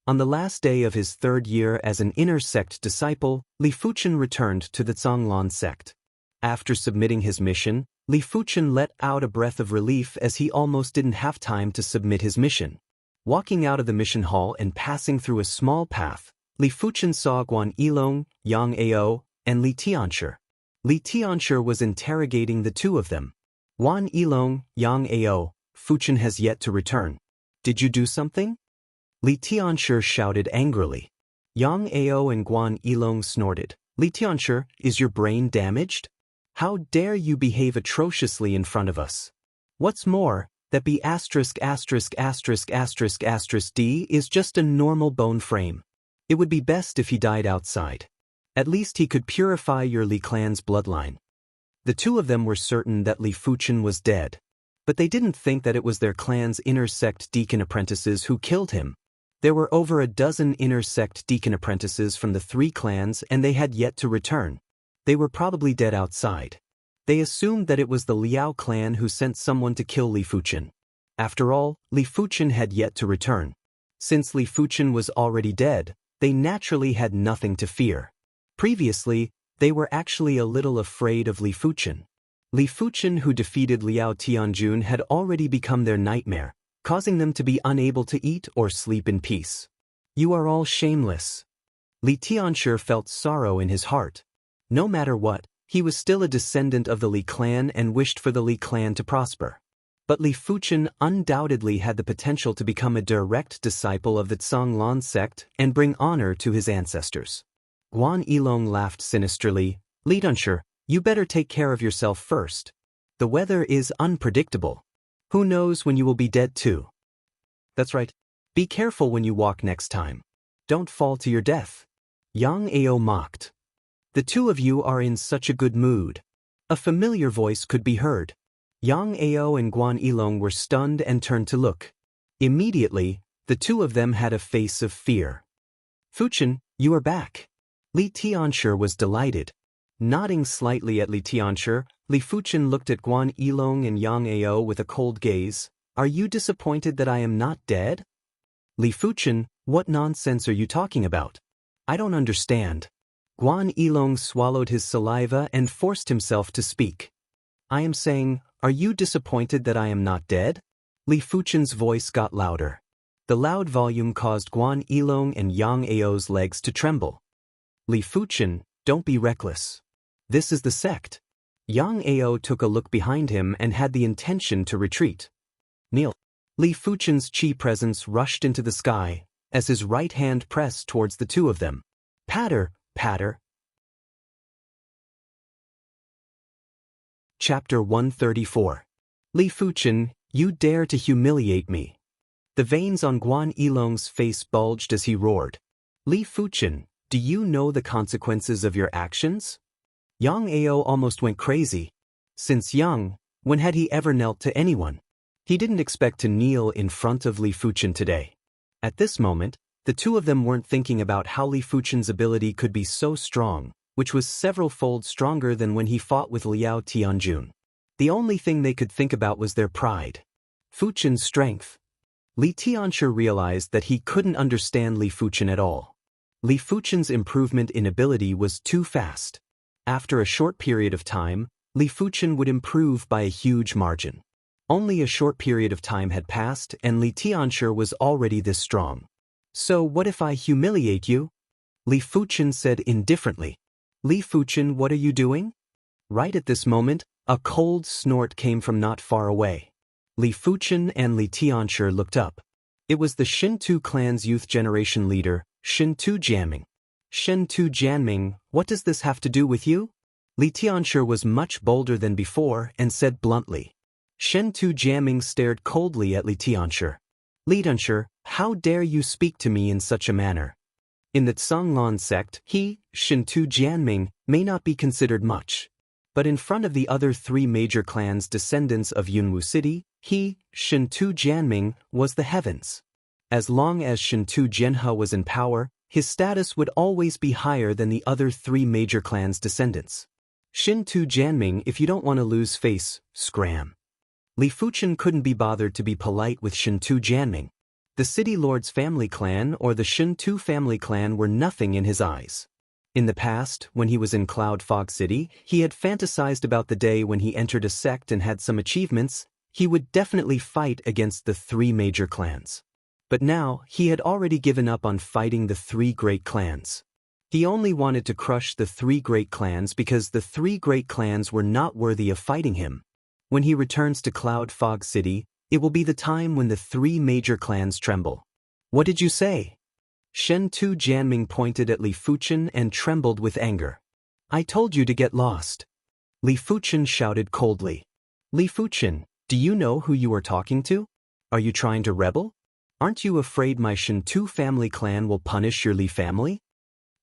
On the last day of his 3rd year as an inner sect disciple, Li Fuchen returned to the Zhonglan sect. After submitting his mission, Li Fuchen let out a breath of relief as he almost didn't have time to submit his mission. Walking out of the mission hall and passing through a small path, Li Fuchen saw Guan Yilong, Yang Ao, and Li Tianshi. Li Tianshi was interrogating the two of them. Guan Yilong, Yang Ao, Fuchen has yet to return. Did you do something? Li Tianshi shouted angrily. Yang Ao and Guan Yilong snorted. Li Tianshi, is your brain damaged? How dare you behave atrociously in front of us? What's more, that B************ D is just a normal bone frame. It would be best if he died outside. At least he could purify your Li clan's bloodline. The two of them were certain that Li Fuchen was dead. But they didn't think that it was their clan's inner sect deacon apprentices who killed him. There were over a dozen inner sect deacon apprentices from the 3 clans and they had yet to return. They were probably dead outside. They assumed that it was the Liao clan who sent someone to kill Li Fuchen. After all, Li Fuchen had yet to return. Since Li Fuchen was already dead, they naturally had nothing to fear. Previously, they were actually a little afraid of Li Fuchen. Li Fuchen, who defeated Liao Tianjun, had already become their nightmare, causing them to be unable to eat or sleep in peace. You are all shameless. Li Tianshi felt sorrow in his heart. No matter what, he was still a descendant of the Li clan and wished for the Li clan to prosper. But Li Fuchen undoubtedly had the potential to become a direct disciple of the Zhonglan sect and bring honor to his ancestors. Guan Yilong laughed sinisterly. Li Tianshi, you better take care of yourself first. The weather is unpredictable. Who knows when you will be dead too? That's right. Be careful when you walk next time. Don't fall to your death. Yang Ao mocked. The two of you are in such a good mood. A familiar voice could be heard. Yang Ao and Guan Yilong were stunned and turned to look. Immediately, the two of them had a face of fear. Fuchen, you are back. Li Tianshi was delighted. Nodding slightly at Li Tianshi, Li Fuchen looked at Guan Yilong and Yang Ao with a cold gaze. Are you disappointed that I am not dead? Li Fuchen, what nonsense are you talking about? I don't understand. Guan Yilong swallowed his saliva and forced himself to speak. I am saying, are you disappointed that I am not dead? Li Fuchen's voice got louder. The loud volume caused Guan Yilong and Yang Ao's legs to tremble. Li Fuchen, don't be reckless. This is the sect. Yang Ao took a look behind him and had the intention to retreat. Kneel. Li Fuchen's qi presence rushed into the sky, as his right hand pressed towards the two of them. Patter, patter. Chapter 134. Li Fuchen, You dare to humiliate me. The veins on Guan Yilong's face bulged as he roared. Li Fuchen, do you know the consequences of your actions? Yang Ao almost went crazy. Since young, when had he ever knelt to anyone? He didn't expect to kneel in front of Li Fuchen today. At this moment, the two of them weren't thinking about how Li Fuchen's ability could be so strong, which was several-fold stronger than when he fought with Liao Tianjun. The only thing they could think about was their pride. Fuchen's strength. Li Tianxia realized that he couldn't understand Li Fuchen at all. Li Fuchen's improvement in ability was too fast. After a short period of time, Li Fuchen would improve by a huge margin. Only a short period of time had passed and Li Tianxia was already this strong. So what if I humiliate you? Li Fuchen said indifferently. Li Fuchen, what are you doing? Right at this moment, a cold snort came from not far away. Li Fuchen and Li Tianxia looked up. It was the Shintu clan's youth generation leader, Shintu Jianming. Shintu Jianming, what does this have to do with you? Li Tianxia was much bolder than before and said bluntly. Shintu Jianming stared coldly at Li Tianxia. Li Tianxia, how dare you speak to me in such a manner? In the Zhanglan sect, he, Shintu Jianming, may not be considered much. But in front of the other three major clans descendants of Yunwu City, he, Shintu Jianming, was the heavens. As long as Shintu Jianhe was in power, his status would always be higher than the other three major clans' descendants. Shintu Jianming, if you don't want to lose face, scram. Li Fuchen couldn't be bothered to be polite with Shintu Jianming. The City Lord's family clan or the Shintu family clan were nothing in his eyes. In the past, when he was in Cloud Fog City, he had fantasized about the day when he entered a sect and had some achievements. He would definitely fight against the three major clans. But now, he had already given up on fighting the three great clans. He only wanted to crush the three great clans because the three great clans were not worthy of fighting him. When he returns to Cloud Fog City, it will be the time when the three major clans tremble. What did you say? Shintu Jianming pointed at Li Fuchen and trembled with anger. I told you to get lost. Li Fuchen shouted coldly. Li Fuchen, do you know who you are talking to? Are you trying to rebel? Aren't you afraid my Shintu family clan will punish your Li family?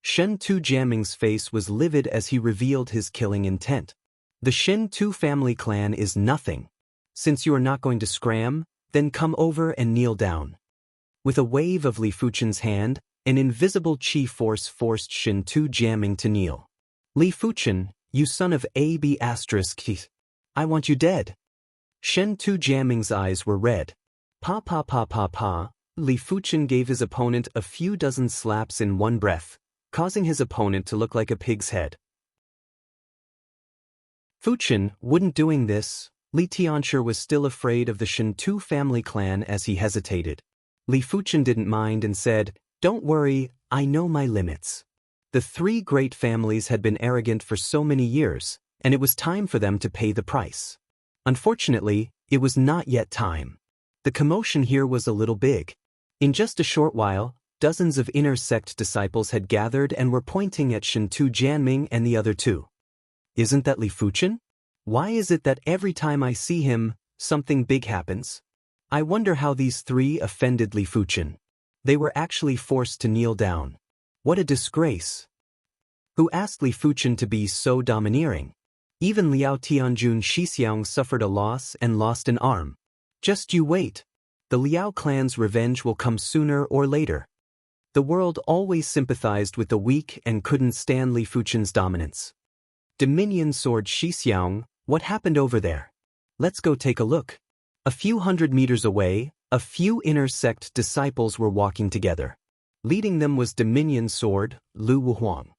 Shintu Jianming's face was livid as he revealed his killing intent. The Shintu family clan is nothing. Since you are not going to scram, then come over and kneel down. With a wave of Li Fuchen's hand, an invisible chi force forced Shintu Jianming to kneel. Li Fuchen, you son of AB***, I want you dead. Shintu Jianming's eyes were red. Pa pa pa pa pa, Li Fuchen gave his opponent a few dozen slaps in one breath, causing his opponent to look like a pig's head. Fuchen wouldn't doing this. Li Tianxia was still afraid of the Shintu family clan as he hesitated. Li Fuchen didn't mind and said, don't worry, I know my limits. The three great families had been arrogant for so many years, and it was time for them to pay the price. Unfortunately, it was not yet time. The commotion here was a little big. In just a short while, dozens of inner sect disciples had gathered and were pointing at Shintu Jianming and the other two. Isn't that Li Fuchen? Why is it that every time I see him, something big happens? I wonder how these three offended Li Fuchen. They were actually forced to kneel down. What a disgrace. Who asked Li Fuchen to be so domineering? Even Liao Tianjun Xixiang suffered a loss and lost an arm. Just you wait. The Liao clan's revenge will come sooner or later. The world always sympathized with the weak and couldn't stand Li Fuchen's dominance. Dominion Sword Xixiang, what happened over there? Let's go take a look. A few hundred meters away, a few inner sect disciples were walking together. Leading them was Dominion Sword, Lu Wuhuang.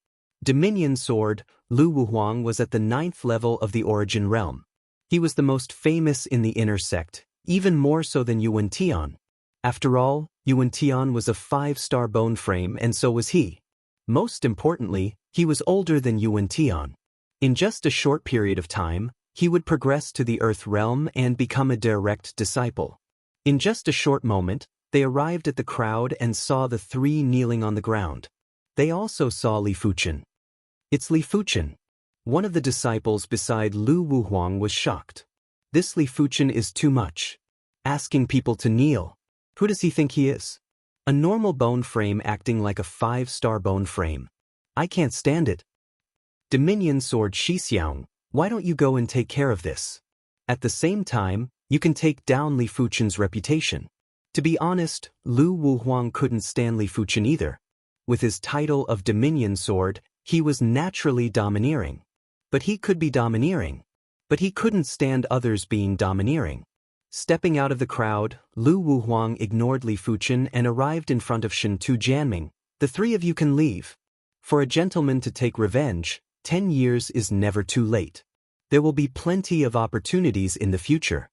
Dominion Sword, Lu Wuhuang was at the 9th level of the Origin Realm. He was the most famous in the inner sect, even more so than Yuan Tian. After all, Yuan Tian was a 5-star bone frame and so was he. Most importantly, he was older than Yuan Tian. In just a short period of time, he would progress to the Earth Realm and become a direct disciple. In just a short moment, they arrived at the crowd and saw the three kneeling on the ground. They also saw Li Fuchen. It's Li Fuchen. One of the disciples beside Lu Wuhuang was shocked. This Li Fuchen is too much. asking people to kneel. Who does he think he is? A normal bone frame acting like a 5-star bone frame. I can't stand it. Dominion Sword Xixiang, why don't you go and take care of this? At the same time, you can take down Li Fuchen's reputation. To be honest, Lu Wuhuang couldn't stand Li Fuchen either. With his title of Dominion Sword, he was naturally domineering. But he could be domineering. But he couldn't stand others being domineering. Stepping out of the crowd, Lu Wuhuang ignored Li Fuchen and arrived in front of Shentu Jianming. The three of you can leave. For a gentleman to take revenge, 10 years is never too late. There will be plenty of opportunities in the future.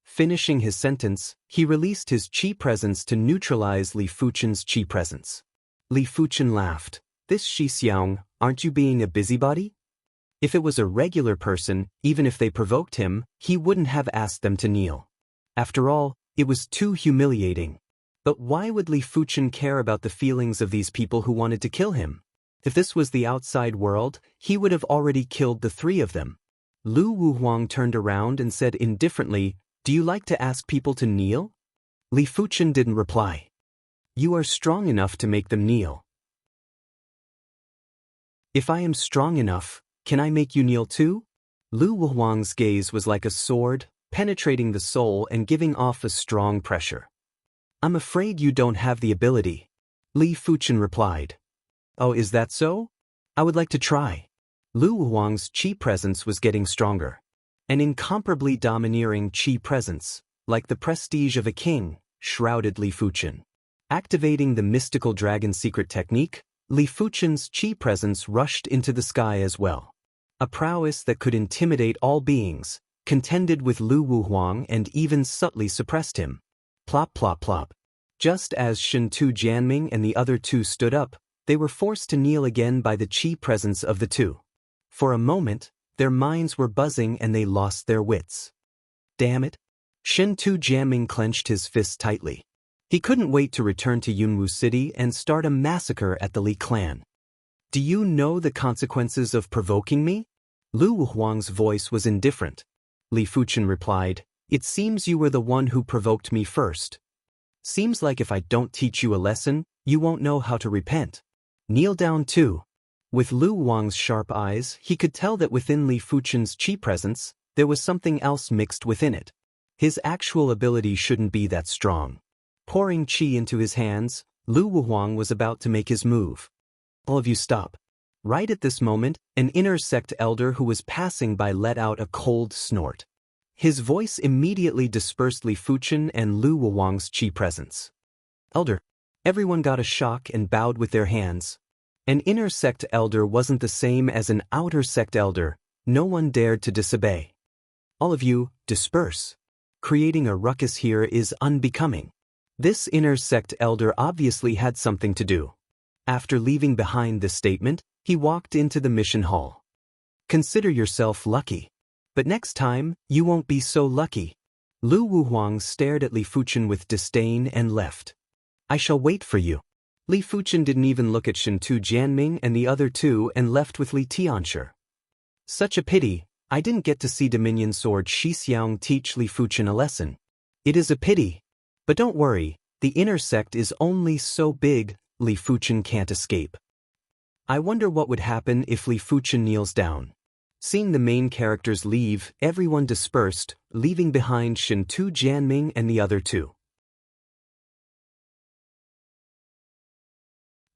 Finishing his sentence, he released his qi presence to neutralize Li Fuchen's qi presence. Li Fuchen laughed. This Xixiang, aren't you being a busybody? If it was a regular person, even if they provoked him, he wouldn't have asked them to kneel. After all, it was too humiliating. But why would Li Fuchen care about the feelings of these people who wanted to kill him? If this was the outside world, he would have already killed the three of them. Lu Wuhuang turned around and said indifferently, "Do you like to ask people to kneel?" Li Fuchen didn't reply. "You are strong enough to make them kneel." "If I am strong enough, can I make you kneel too?" Lu Wuhuang's gaze was like a sword, penetrating the soul and giving off a strong pressure. "I'm afraid you don't have the ability," Li Fuchen replied. "Oh, is that so? I would like to try." Lu Wuhuang's qi presence was getting stronger. An incomparably domineering qi presence, like the prestige of a king, shrouded Li Fuchen. Activating the mystical dragon secret technique, Li Fuchen's qi presence rushed into the sky as well. A prowess that could intimidate all beings, contended with Lu Wuhuang and even subtly suppressed him. Plop plop plop. Just as Shentu Jianming and the other two stood up, they were forced to kneel again by the qi presence of the two. For a moment, their minds were buzzing and they lost their wits. Damn it! Shentu Jianming clenched his fists tightly. He couldn't wait to return to Yunwu City and start a massacre at the Li clan. "Do you know the consequences of provoking me?" Lu Wuhuang's voice was indifferent. Li Fuchen replied, "It seems you were the one who provoked me first. Seems like if I don't teach you a lesson, you won't know how to repent. Kneel down too." With Lu Wuhuang's sharp eyes, he could tell that within Li Fuchen's qi presence, there was something else mixed within it. His actual ability shouldn't be that strong. Pouring qi into his hands, Lu Wuhuang was about to make his move. "All of you stop." Right at this moment, an inner sect elder who was passing by let out a cold snort. His voice immediately dispersed Li Fuchen and Lu Wuhuang's qi presence. "Elder." Everyone got a shock and bowed with their hands. An inner sect elder wasn't the same as an outer sect elder. No one dared to disobey. "All of you, disperse. Creating a ruckus here is unbecoming." This inner sect elder obviously had something to do. After leaving behind this statement, he walked into the mission hall. "Consider yourself lucky. But next time, you won't be so lucky." Lu Wuhuang stared at Li Fuchen with disdain and left. "I shall wait for you." Li Fuchen didn't even look at Shentu Jianming and the other two and left with Li Xianxia. Such a pity, I didn't get to see Dominion Sword Xixiang teach Li Fuchen a lesson. It is a pity. But don't worry, the inner sect is only so big, Li Fuchen can't escape. I wonder what would happen if Li Fuchen kneels down. Seeing the main characters leave, everyone dispersed, leaving behind Shentu Jianming and the other two.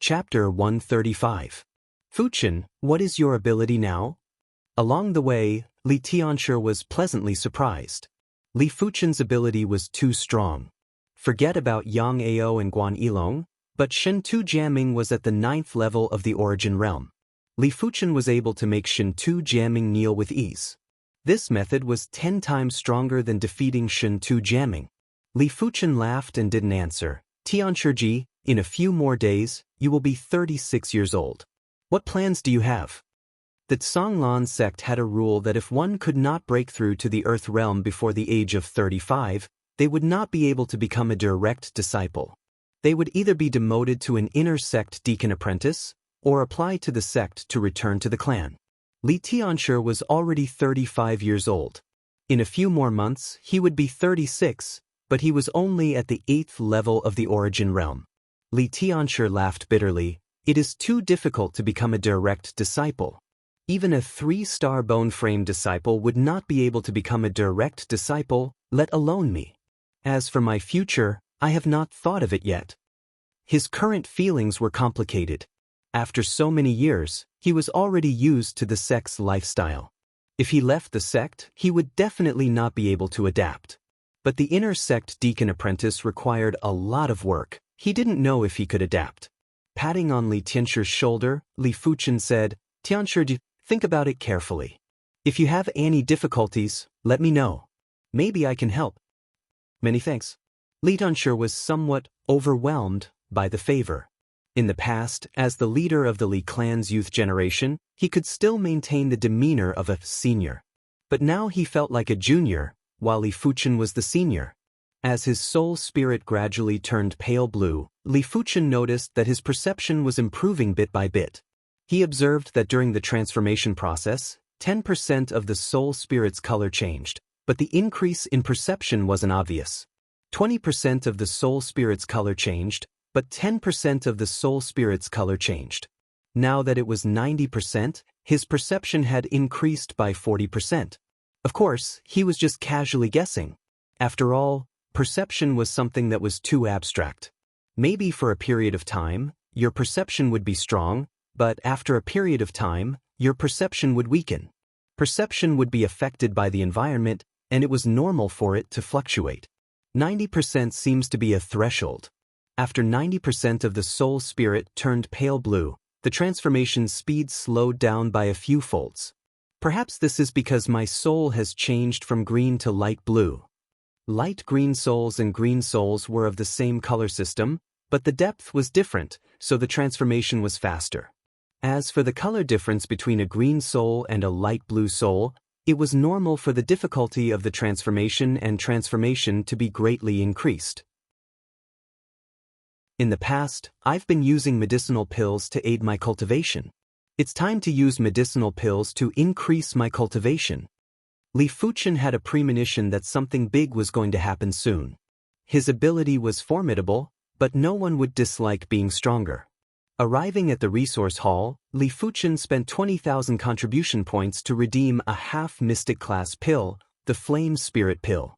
Chapter 135. Fuchen, what is your ability now? Along the way, Li Xianxia was pleasantly surprised. Li Fuchen's ability was too strong. Forget about Yang Ao and Guan Yilong, but Shentu Jianming was at the 9th level of the origin realm. Li Fuchen was able to make Shentu Jianming kneel with ease. This method was 10 times stronger than defeating Shentu Jianming. Li Fuchen laughed and didn't answer. "Tianxia Ji, in a few more days, you will be 36 years old. What plans do you have?" The Tsanglan sect had a rule that if one could not break through to the earth realm before the age of 35, they would not be able to become a direct disciple. They would either be demoted to an inner sect deacon apprentice, or apply to the sect to return to the clan. Li Xianxia was already 35 years old. In a few more months, he would be 36, but he was only at the 8th level of the origin realm. Li Tianxia laughed bitterly. It is too difficult to become a direct disciple. Even a 3-star bone frame disciple would not be able to become a direct disciple, let alone me. As for my future, I have not thought of it yet. His current feelings were complicated. After so many years, he was already used to the sect's lifestyle. If he left the sect, he would definitely not be able to adapt. But the inner sect deacon apprentice required a lot of work. He didn't know if he could adapt. Patting on Li Tianxia's shoulder, Li Fuchen said, "Tianxia, think about it carefully. If you have any difficulties, let me know. Maybe I can help." "Many thanks." Li Tianxia was somewhat overwhelmed by the favor. In the past, as the leader of the Li clan's youth generation, he could still maintain the demeanor of a senior. But now he felt like a junior, while Li Fuchen was the senior. As his soul spirit gradually turned pale blue, Li Fuchen noticed that his perception was improving bit by bit. He observed that during the transformation process, 10% of the soul spirit's color changed, but the increase in perception wasn't obvious. 20% of the soul spirit's color changed, but 10% of the soul spirit's color changed. Now that it was 90%, his perception had increased by 40%. Of course, he was just casually guessing. After all, perception was something that was too abstract. Maybe for a period of time, your perception would be strong, but after a period of time, your perception would weaken. Perception would be affected by the environment, and it was normal for it to fluctuate. 90% seems to be a threshold. After 90% of the soul spirit turned pale blue, the transformation speed slowed down by a few folds. Perhaps this is because my soul has changed from green to light blue. Light green souls and green souls were of the same color system, but the depth was different, so the transformation was faster. As for the color difference between a green soul and a light blue soul, it was normal for the difficulty of the transformation to be greatly increased. In the past, I've been using medicinal pills to aid my cultivation. It's time to use medicinal pills to increase my cultivation. Li Fuchen had a premonition that something big was going to happen soon. His ability was formidable, but no one would dislike being stronger. Arriving at the resource hall, Li Fuchen spent 20,000 contribution points to redeem a half-mystic class pill, the Flame Spirit Pill.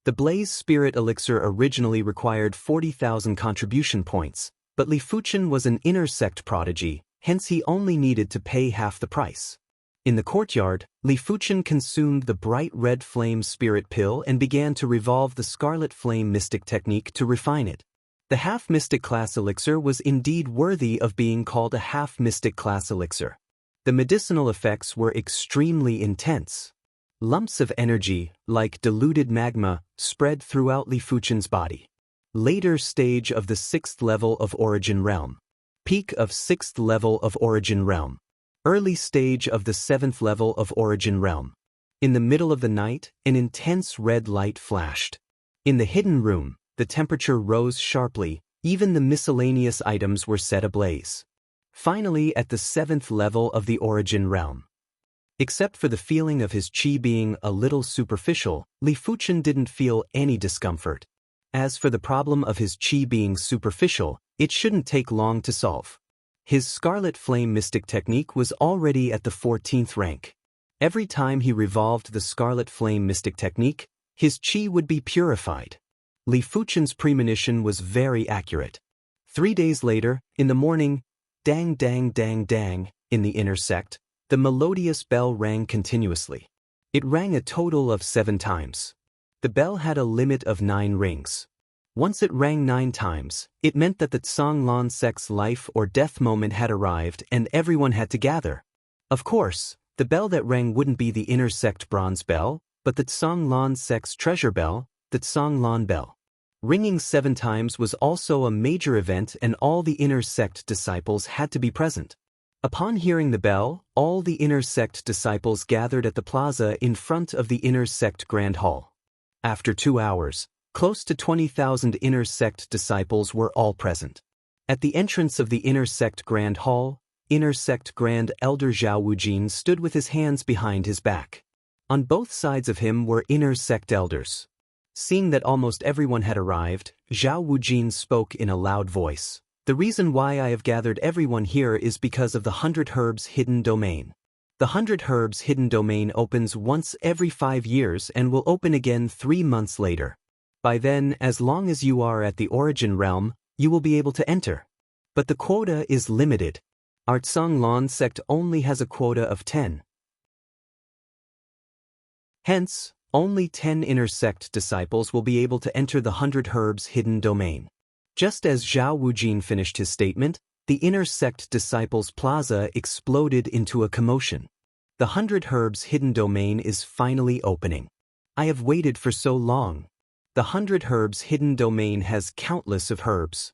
The Blaze Spirit Elixir originally required 40,000 contribution points, but Li Fuchen was an inner sect prodigy, hence he only needed to pay half the price. In the courtyard, Li Fuchen consumed the bright red Flame Spirit Pill and began to revolve the Scarlet Flame Mystic technique to refine it. The half-mystic class elixir was indeed worthy of being called a half-mystic class elixir. The medicinal effects were extremely intense. Lumps of energy, like diluted magma, spread throughout Li Fuchen's body. Later stage of the 6th level of Origin Realm. Peak of 6th level of Origin Realm. Early stage of the 7th level of Origin Realm. In the middle of the night, an intense red light flashed. In the hidden room, the temperature rose sharply, even the miscellaneous items were set ablaze. Finally, at the 7th level of the Origin Realm. Except for the feeling of his chi being a little superficial, Li Fuchen didn't feel any discomfort. As for the problem of his chi being superficial, it shouldn't take long to solve. His Scarlet Flame Mystic technique was already at the 14th rank. Every time he revolved the Scarlet Flame Mystic technique, his chi would be purified. Li Fuchen's premonition was very accurate. 3 days later, in the morning, dang dang dang dang, in the inner sect, the melodious bell rang continuously. It rang a total of 7 times. The bell had a limit of 9 rings. Once it rang 9 times, it meant that the Tsanglan sect's life or death moment had arrived and everyone had to gather. Of course, the bell that rang wouldn't be the inner sect bronze bell, but the Tsanglan sect's treasure bell, the Tsanglan bell. Ringing 7 times was also a major event and all the inner sect disciples had to be present. Upon hearing the bell, all the inner sect disciples gathered at the plaza in front of the inner sect grand hall. After 2 hours, close to 20,000 inner sect disciples were all present. At the entrance of the inner sect grand hall, inner sect grand elder Zhao Wujin stood with his hands behind his back. On both sides of him were inner sect elders. Seeing that almost everyone had arrived, Zhao Wujin spoke in a loud voice. The reason why I have gathered everyone here is because of the 100 Herbs Hidden Domain. The 100 Herbs Hidden Domain opens once every 5 years and will open again 3 months later. By then, as long as you are at the Origin Realm, you will be able to enter. But the quota is limited. Our Tsang Lan sect only has a quota of 10. Hence, only 10 inner sect disciples will be able to enter the 100 Herbs Hidden Domain. Just as Zhao Wujin finished his statement, the inner sect disciples' plaza exploded into a commotion. The 100 Herbs Hidden Domain is finally opening. I have waited for so long. The 100 Herbs Hidden Domain has countless of herbs.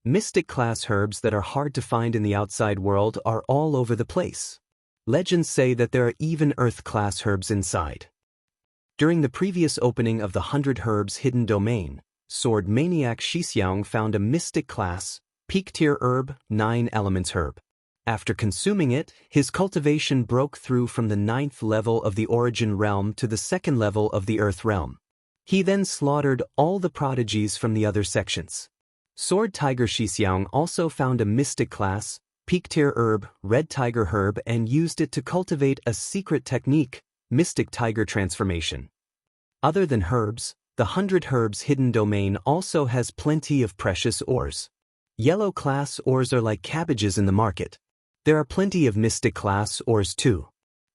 Mystic class herbs that are hard to find in the outside world are all over the place. Legends say that there are even earth class herbs inside. During the previous opening of the 100 Herbs Hidden Domain, Sword Maniac Xixiang found a mystic class, peak tier herb, 9 elements herb. After consuming it, his cultivation broke through from the 9th level of the Origin Realm to the 2nd level of the Earth Realm. He then slaughtered all the prodigies from the other sections. Sword Tiger Xixiang also found a mystic class, peak tier herb, red tiger herb, and used it to cultivate a secret technique, mystic tiger transformation. Other than herbs, the 100 Herbs Hidden Domain also has plenty of precious ores. Yellow class ores are like cabbages in the market. There are plenty of mystic class ores too.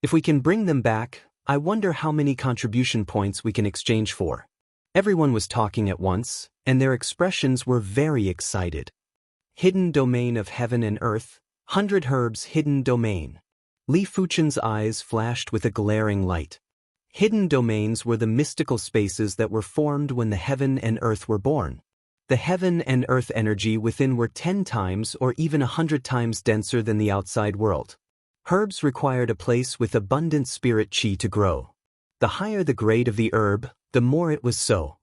If we can bring them back, I wonder how many contribution points we can exchange for. Everyone was talking at once, and their expressions were very excited. Hidden Domain of Heaven and Earth, 100 Herbs Hidden Domain. Li Fuchen's eyes flashed with a glaring light. Hidden domains were the mystical spaces that were formed when the heaven and earth were born. The heaven and earth energy within were 10 times or even 100 times denser than the outside world. Herbs required a place with abundant spirit chi to grow. The higher the grade of the herb, the more it was so.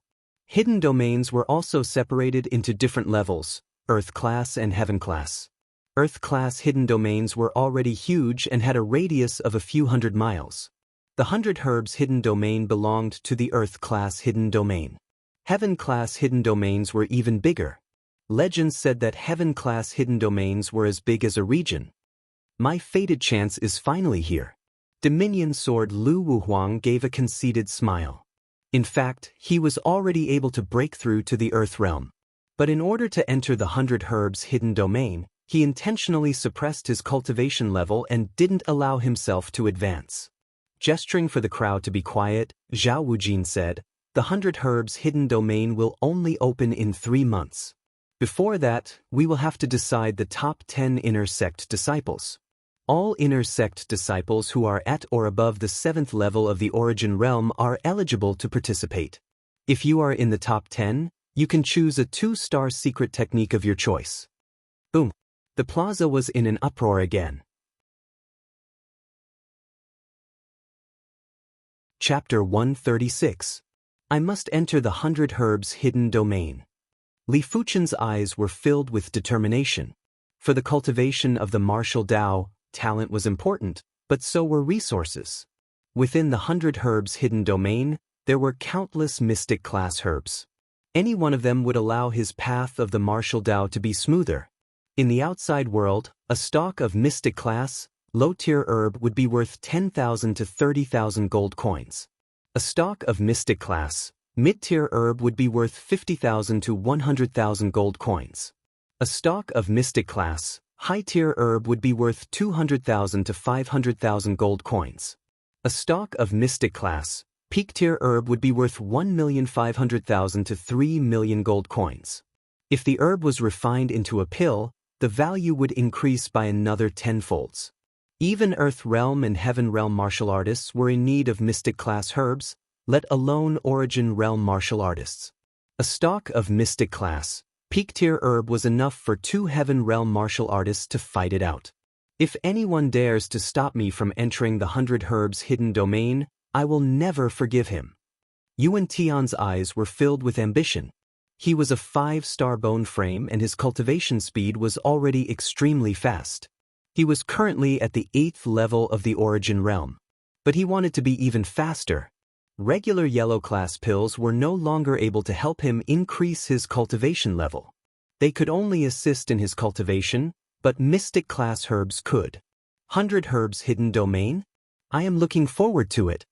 Hidden domains were also separated into different levels, earth class and heaven class. Earth class hidden domains were already huge and had a radius of a few hundred miles. The 100 Herbs Hidden Domain belonged to the Earth class hidden domain. Heaven class hidden domains were even bigger. Legends said that Heaven class hidden domains were as big as a region. My fated chance is finally here. Dominion Sword Lu Wuhuang gave a conceited smile. In fact, he was already able to break through to the Earth realm. But in order to enter the 100 Herbs Hidden Domain, he intentionally suppressed his cultivation level and didn't allow himself to advance. Gesturing for the crowd to be quiet, Zhao Wujin said, "The 100 Herbs Hidden Domain will only open in 3 months. Before that, we will have to decide the top 10 inner sect disciples. All inner sect disciples who are at or above the 7th level of the Origin Realm are eligible to participate. If you are in the top 10, you can choose a 2-star secret technique of your choice." Boom! The plaza was in an uproar again. Chapter 136. I must enter the 100 Herbs Hidden Domain. Li Fuchen's eyes were filled with determination. For the cultivation of the martial Dao, talent was important, but so were resources. Within the 100 Herbs Hidden Domain, there were countless mystic class herbs. Any one of them would allow his path of the martial Dao to be smoother. In the outside world, a stalk of mystic class, low-tier herb would be worth 10,000 to 30,000 gold coins. A stalk of mystic class, mid-tier herb would be worth 50,000 to 100,000 gold coins. A stalk of mystic class, high-tier herb would be worth 200,000 to 500,000 gold coins. A stalk of mystic class, peak-tier herb would be worth 1,500,000 to 3 million gold coins. If the herb was refined into a pill, the value would increase by another 10-folds. Even Earth Realm and Heaven Realm martial artists were in need of mystic class herbs, let alone Origin Realm martial artists. A stalk of mystic class, peak-tier herb was enough for 2 Heaven Realm martial artists to fight it out. If anyone dares to stop me from entering the 100 Herbs Hidden Domain, I will never forgive him. Yuan Tian's eyes were filled with ambition. He was a 5-star bone frame and his cultivation speed was already extremely fast. He was currently at the 8th level of the Origin Realm. But he wanted to be even faster. Regular yellow class pills were no longer able to help him increase his cultivation level. They could only assist in his cultivation, but mystic class herbs could. 100 Herbs Hidden Domain? I am looking forward to it.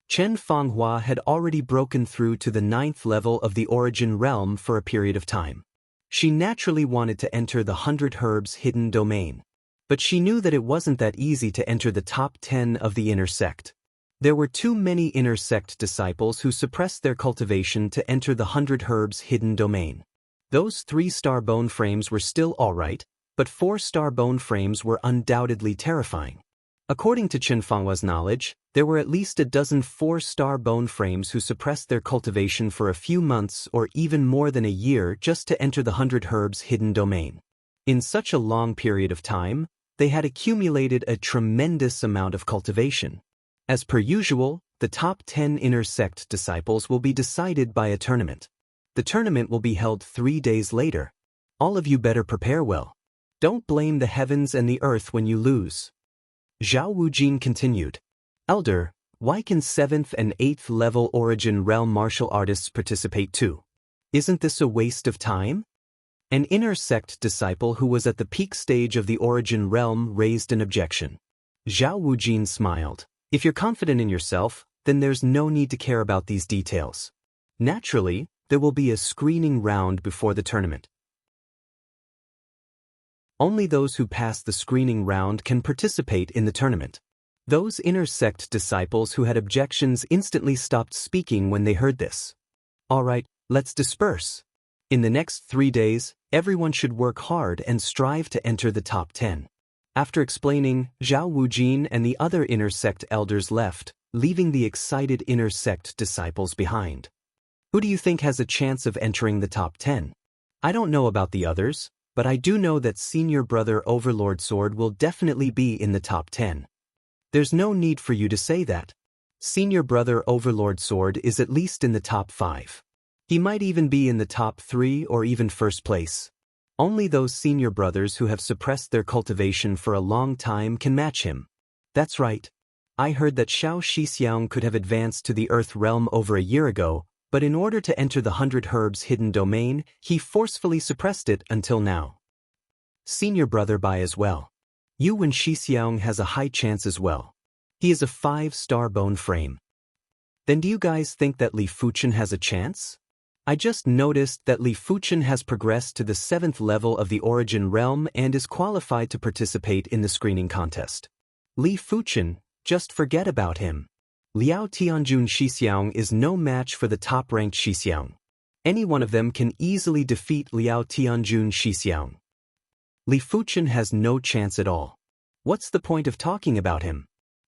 Chen Fanghua had already broken through to the 9th level of the Origin Realm for a period of time. She naturally wanted to enter the 100 Herbs Hidden Domain. But she knew that it wasn't that easy to enter the top 10 of the inner sect. There were too many inner sect disciples who suppressed their cultivation to enter the 100 Herbs Hidden Domain. Those 3-star bone frames were still alright, but 4-star bone frames were undoubtedly terrifying. According to Chen Fanghua's knowledge, there were at least a dozen 4-star bone frames who suppressed their cultivation for a few months or even more than a year just to enter the 100 Herbs Hidden Domain. In such a long period of time, they had accumulated a tremendous amount of cultivation. As per usual, the top 10 inner sect disciples will be decided by a tournament. The tournament will be held 3 days later. All of you better prepare well. Don't blame the heavens and the earth when you lose. Zhao Wujin continued. Elder, why can 7th and 8th level Origin Realm martial artists participate too? Isn't this a waste of time? An inner sect disciple who was at the peak stage of the Origin Realm raised an objection. Zhao Wujin smiled. If you're confident in yourself, then there's no need to care about these details. Naturally, there will be a screening round before the tournament. Only those who pass the screening round can participate in the tournament. Those inner sect disciples who had objections instantly stopped speaking when they heard this. Alright, let's disperse. In the next 3 days, everyone should work hard and strive to enter the top 10. After explaining, Zhao Wujin and the other inner sect elders left, leaving the excited inner sect disciples behind. Who do you think has a chance of entering the top 10? I don't know about the others, but I do know that Senior Brother Overlord Sword will definitely be in the top 10. There's no need for you to say that. Senior Brother Overlord Sword is at least in the top 5. He might even be in the top 3 or even first place. Only those senior brothers who have suppressed their cultivation for a long time can match him. That's right. I heard that Xiao Shixiang could have advanced to the Earth Realm over a year ago, but in order to enter the 100 Herbs Hidden Domain, he forcefully suppressed it until now. Senior Brother Bai as well. Yu Wen Shixiang has a high chance as well. He is a 5-star bone frame. Then do you guys think that Li Fuchen has a chance? I just noticed that Li Fuchen has progressed to the 7th level of the Origin Realm and is qualified to participate in the screening contest. Li Fuchen, just forget about him. Liao Tianjun Shixiang is no match for the top-ranked Shixiang. Any one of them can easily defeat Liao Tianjun Shixiang. Li Fuchen has no chance at all. What's the point of talking about him?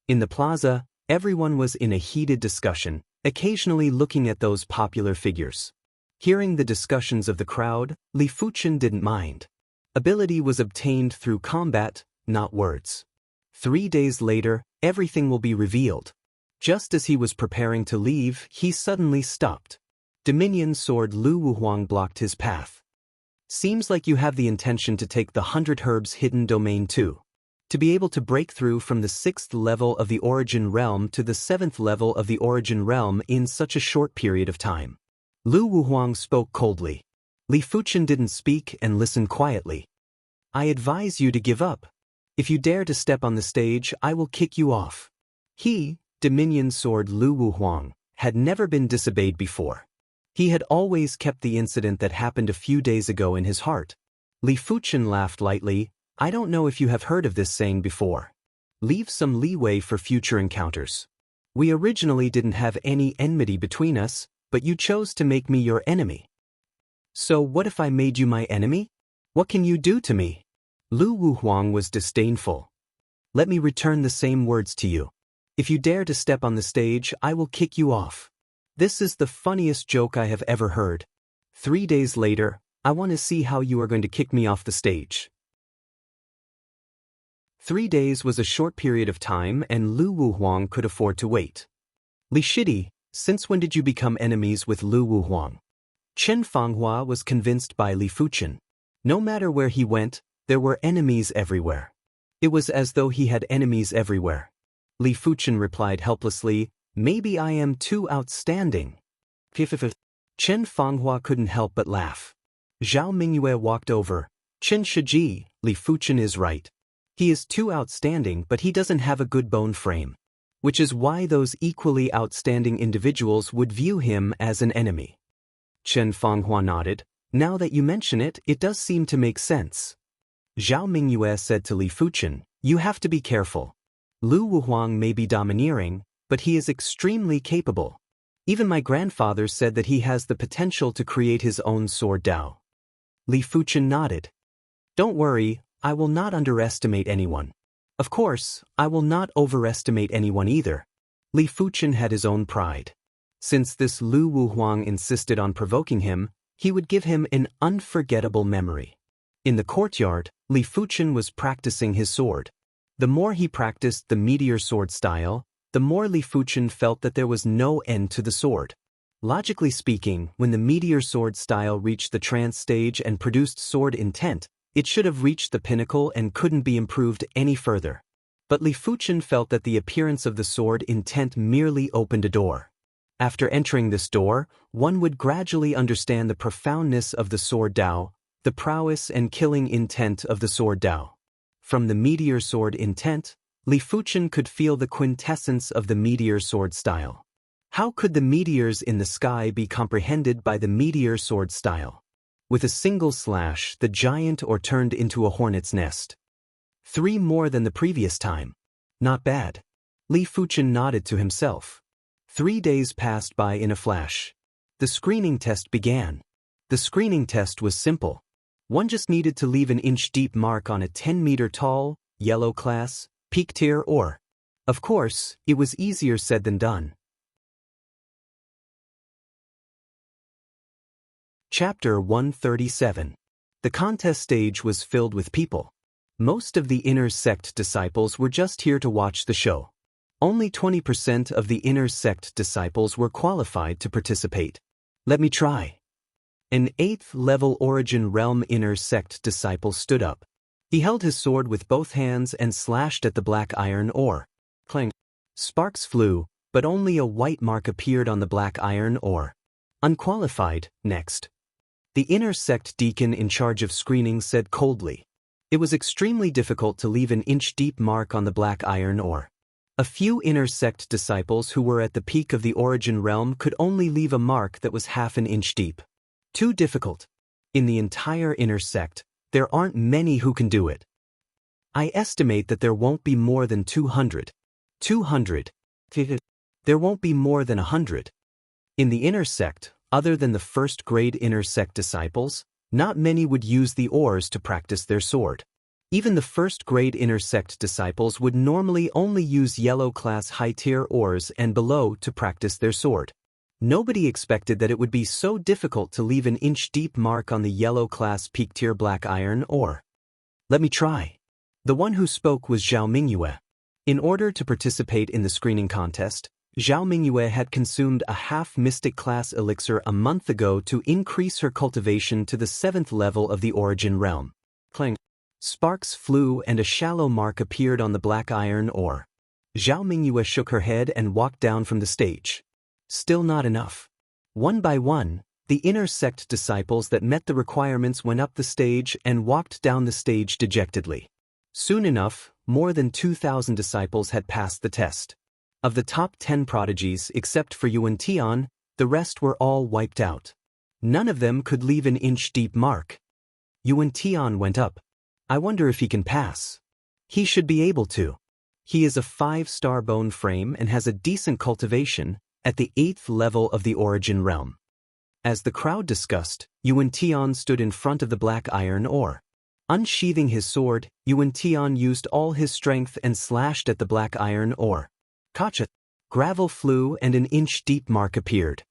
In the plaza, everyone was in a heated discussion, occasionally looking at those popular figures. Hearing the discussions of the crowd, Li Fuchen didn't mind. Ability was obtained through combat, not words. 3 days later, everything will be revealed. Just as he was preparing to leave, he suddenly stopped. Dominion Sword Lu Wuhuang blocked his path. Seems like you have the intention to take the 100 Herbs Hidden Domain too. To be able to break through from the 6th level of the Origin Realm to the 7th level of the Origin Realm in such a short period of time. Lu Wuhuang spoke coldly. Li Fuchen didn't speak and listened quietly. I advise you to give up. If you dare to step on the stage, I will kick you off. He, Dominion Sword Lu Wuhuang, had never been disobeyed before. He had always kept the incident that happened a few days ago in his heart. Li Fuchen laughed lightly. I don't know if you have heard of this saying before. Leave some leeway for future encounters. We originally didn't have any enmity between us, but you chose to make me your enemy. So what if I made you my enemy? What can you do to me? Lu Wuhuang was disdainful. Let me return the same words to you. If you dare to step on the stage, I will kick you off. This is the funniest joke I have ever heard. 3 days later, I want to see how you are going to kick me off the stage. 3 days was a short period of time and Lu Wuhuang could afford to wait. Li Shidi, since when did you become enemies with Lu Wuhuang? Chen Fanghua was convinced by Li Fuchen. No matter where he went, there were enemies everywhere. It was as though he had enemies everywhere. Li Fuchen replied helplessly, Maybe I am too outstanding. Chen Fanghua couldn't help but laugh. Zhao Mingyue walked over. Chen Shiji, Li Fuchen is right. He is too outstanding, but he doesn't have a good bone frame. Which is why those equally outstanding individuals would view him as an enemy. Chen Fanghua nodded. Now that you mention it, it does seem to make sense. Zhao Mingyue said to Li Fuchen, you have to be careful. Lu Wuhuang may be domineering, but he is extremely capable. Even my grandfather said that he has the potential to create his own sword Dao. Li Fuchen nodded. Don't worry, I will not underestimate anyone. Of course, I will not overestimate anyone either. Li Fuchen had his own pride. Since this Lu Wuhuang insisted on provoking him, he would give him an unforgettable memory. In the courtyard, Li Fuchen was practicing his sword. The more he practiced the meteor sword style, the more Li Fuchen felt that there was no end to the sword. Logically speaking, when the meteor sword style reached the trance stage and produced sword intent, it should have reached the pinnacle and couldn't be improved any further. But Li Fuchen felt that the appearance of the sword intent merely opened a door. After entering this door, one would gradually understand the profoundness of the sword Dao, the prowess and killing intent of the sword Dao. From the meteor sword intent, Li Fuchen could feel the quintessence of the meteor sword style. How could the meteors in the sky be comprehended by the meteor sword style? With a single slash, the giant or turned into a hornet's nest. 3 more than the previous time. Not bad. Li Fuchen nodded to himself. 3 days passed by in a flash. The screening test began. The screening test was simple. One just needed to leave an inch-deep mark on a 10-meter-tall, yellow class, peak tier ore. Of course, it was easier said than done. Chapter 137. The contest stage was filled with people. Most of the inner sect disciples were just here to watch the show. Only 20% of the inner sect disciples were qualified to participate. Let me try. An 8th-level Origin Realm inner sect disciple stood up. He held his sword with both hands and slashed at the black iron ore. Clang. Sparks flew, but only a white mark appeared on the black iron ore. Unqualified, next. The inner sect deacon in charge of screening said coldly. It was extremely difficult to leave an inch-deep mark on the black iron ore. A few inner sect disciples who were at the peak of the Origin Realm could only leave a mark that was half an inch deep. Too difficult. In the entire inner sect, there aren't many who can do it. I estimate that there won't be more than 200. 200. There won't be more than 100. In the inner sect, other than the first-grade inner sect disciples, not many would use the ores to practice their sword. Even the first-grade inner sect disciples would normally only use yellow-class high-tier ores and below to practice their sword. Nobody expected that it would be so difficult to leave an inch-deep mark on the yellow-class peak-tier black iron ore. Let me try. The one who spoke was Zhao Mingyue. In order to participate in the screening contest, Zhao Mingyue had consumed a half-mystic class elixir a month ago to increase her cultivation to the 7th level of the Origin Realm. Clang. Sparks flew and a shallow mark appeared on the black iron ore. Zhao Mingyue shook her head and walked down from the stage. Still not enough. One by one, the inner sect disciples that met the requirements went up the stage and walked down the stage dejectedly. Soon enough, more than 2,000 disciples had passed the test. Of the top 10 prodigies except for Yuan Tian, the rest were all wiped out. None of them could leave an inch-deep mark. Yuan Tian went up. I wonder if he can pass. He should be able to. He is a 5-star bone frame and has a decent cultivation at the 8th level of the Origin Realm. As the crowd discussed, Yuan Tian stood in front of the black iron ore. Unsheathing his sword, Yuan Tian used all his strength and slashed at the black iron ore. Kacha! Gravel flew and an inch-deep mark appeared.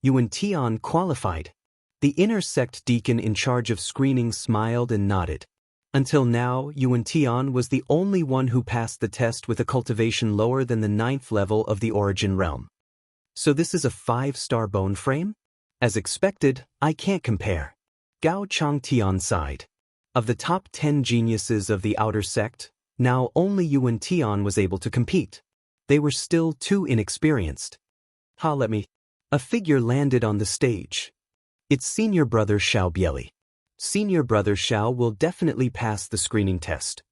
Yuan Tian qualified. The inner sect deacon in charge of screening smiled and nodded. Until now, Yuan Tian was the only one who passed the test with a cultivation lower than the 9th level of the Origin Realm. So this is a 5-star bone frame? As expected, I can't compare. Gao Changtian sighed. Of the top 10 geniuses of the outer sect, now only Yuan Tian was able to compete. They were still too inexperienced. Ha, let me. A figure landed on the stage. It's senior brother Xiao Bieli. Senior brother Xiao will definitely pass the screening test.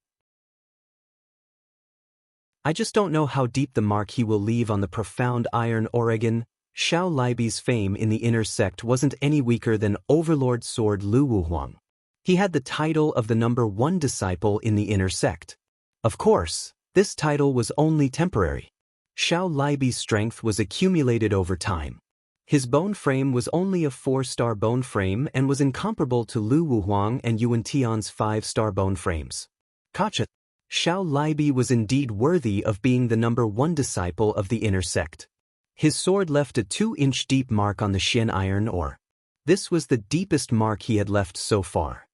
I just don't know how deep the mark he will leave on the profound Iron Oregon. Xiao Libi's fame in the inner sect wasn't any weaker than Overlord Sword Lu Wuhuang. He had the title of the #1 disciple in the inner sect. Of course, this title was only temporary. Xiao Libi's strength was accumulated over time. His bone frame was only a 4-star bone frame and was incomparable to Lu Wuhuang and Yuan Tian's 5-star bone frames. Gotcha. Xiao Libi was indeed worthy of being the #1 disciple of the inner sect. His sword left a 2-inch deep mark on the Xian iron ore. This was the deepest mark he had left so far.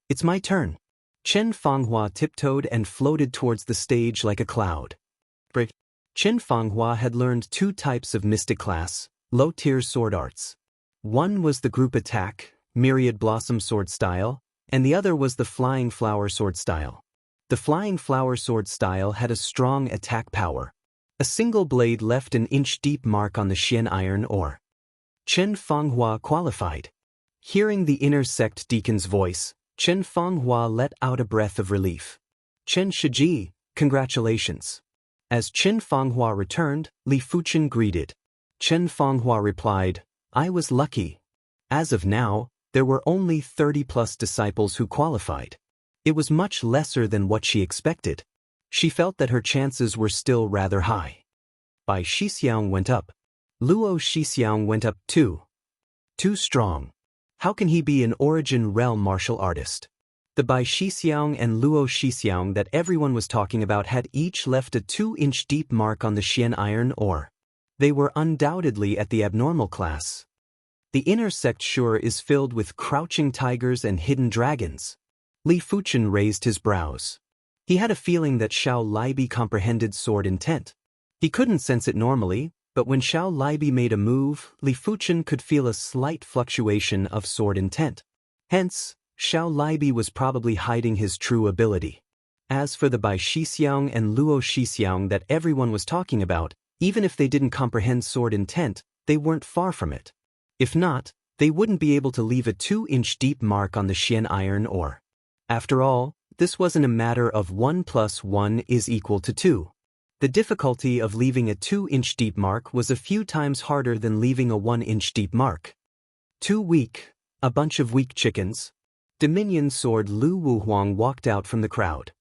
It's my turn. Chen Fanghua tiptoed and floated towards the stage like a cloud. Chen Fanghua had learned 2 types of mystic class, low-tier sword arts. One was the group attack, myriad blossom sword style, and the other was the flying flower sword style. The flying flower sword style had a strong attack power. A single blade left an inch-deep mark on the Xian iron ore. Chen Fanghua qualified. Hearing the inner sect deacon's voice, Chen Fanghua let out a breath of relief. Chen Shiji, congratulations. As Chen Fanghua returned, Li Fuchen greeted. Chen Fanghua replied, I was lucky. As of now, there were only 30+ disciples who qualified. It was much lesser than what she expected. She felt that her chances were still rather high. Bai Shixiang went up. Luo Shixiang went up too. Too strong. How can he be an origin realm martial artist? The Bai Shixiang and Luo Shixiang that everyone was talking about had each left a 2-inch deep mark on the Xian iron ore. They were undoubtedly at the abnormal class. The inner sect sure is filled with crouching tigers and hidden dragons. Li Fuchen raised his brows. He had a feeling that Xiao Libi comprehended sword intent. He couldn't sense it normally, but when Xiao Libi made a move, Li Fuchen could feel a slight fluctuation of sword intent. Hence, Xiao Libi was probably hiding his true ability. As for the Bai Shixiang and Luo Shixiang that everyone was talking about, even if they didn't comprehend sword intent, they weren't far from it. If not, they wouldn't be able to leave a 2-inch deep mark on the Xian iron ore. After all, this wasn't a matter of 1 + 1 is equal to 2. The difficulty of leaving a 2-inch deep mark was a few times harder than leaving a 1-inch deep mark. Too weak, a bunch of weak chickens. Dominion Sword Lu Wuhuang walked out from the crowd.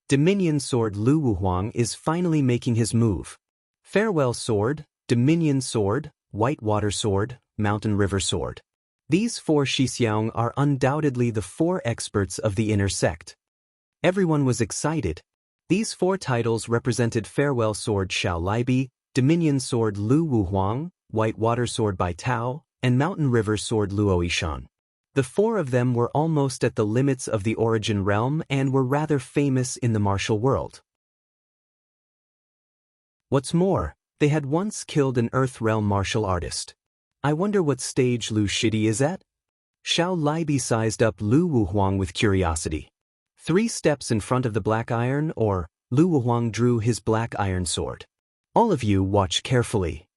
Dominion Sword Lu Wuhuang is finally making his move. Farewell Sword, Dominion Sword, Whitewater Sword, Mountain River Sword. These 4 Shixiang are undoubtedly the 4 experts of the inner sect. Everyone was excited. These 4 titles represented Farewell Sword Xiao Libi, Dominion Sword Lu Wuhuang, Whitewater Sword Bai Tao, and Mountain River Sword Luo Yishan. The 4 of them were almost at the limits of the origin realm and were rather famous in the martial world. What's more, they had once killed an Earth realm martial artist. I wonder what stage Lu Shidi is at? Xiao Libi sized up Lu Wuhuang with curiosity. 3 steps in front of the black iron ore, Lu Wuhuang drew his black iron sword. All of you watch carefully.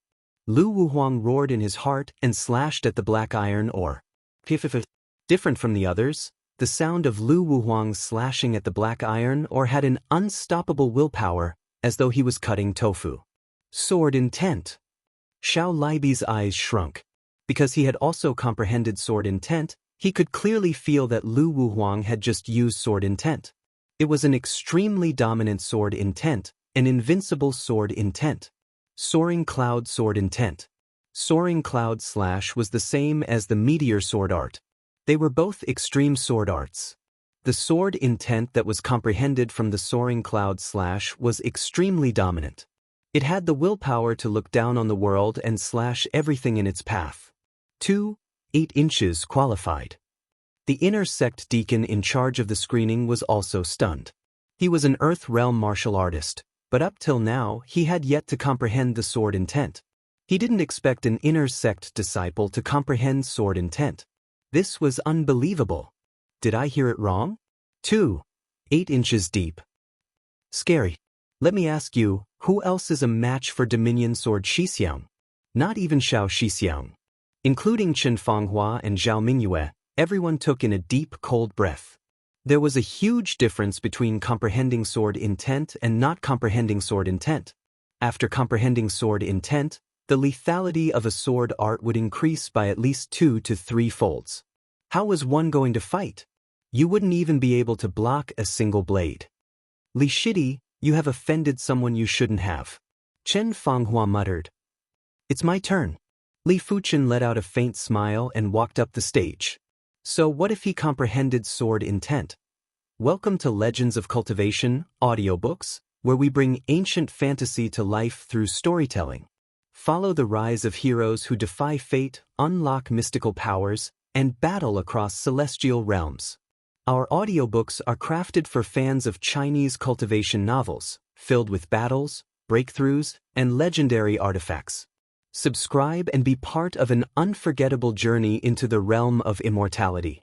Lu Wuhuang roared in his heart and slashed at the black iron ore. Different from the others, the sound of Lu Wuhuang slashing at the black iron ore had an unstoppable willpower, as though he was cutting tofu. Sword intent. Xiao Libi's eyes shrunk. Because he had also comprehended sword intent, he could clearly feel that Lu Wuhuang had just used sword intent. It was an extremely dominant sword intent, an invincible sword intent. Soaring cloud sword intent. Soaring cloud slash was the same as the meteor sword art. They were both extreme sword arts. The sword intent that was comprehended from the soaring cloud slash was extremely dominant. It had the willpower to look down on the world and slash everything in its path. 8 inches qualified. The inner sect deacon in charge of the screening was also stunned. He was an Earth realm martial artist, but up till now he had yet to comprehend the sword intent. He didn't expect an inner sect disciple to comprehend sword intent. This was unbelievable. Did I hear it wrong? 8 inches deep. Scary. Let me ask you, who else is a match for Dominion Sword Xixiang? Not even Xiao Xixiang. Including Chen Fanghua and Zhao Mingyue, everyone took in a deep, cold breath. There was a huge difference between comprehending sword intent and not comprehending sword intent. After comprehending sword intent, the lethality of a sword art would increase by at least 2 to 3 folds. How was one going to fight? You wouldn't even be able to block a single blade. Li Shidi, you have offended someone you shouldn't have. Chen Fanghua muttered. It's my turn. Li Fuchen let out a faint smile and walked up the stage. So what if he comprehended sword intent? Welcome to Legends of Cultivation, audiobooks, where we bring ancient fantasy to life through storytelling. Follow the rise of heroes who defy fate, unlock mystical powers, and battle across celestial realms. Our audiobooks are crafted for fans of Chinese cultivation novels, filled with battles, breakthroughs, and legendary artifacts. Subscribe and be part of an unforgettable journey into the realm of immortality.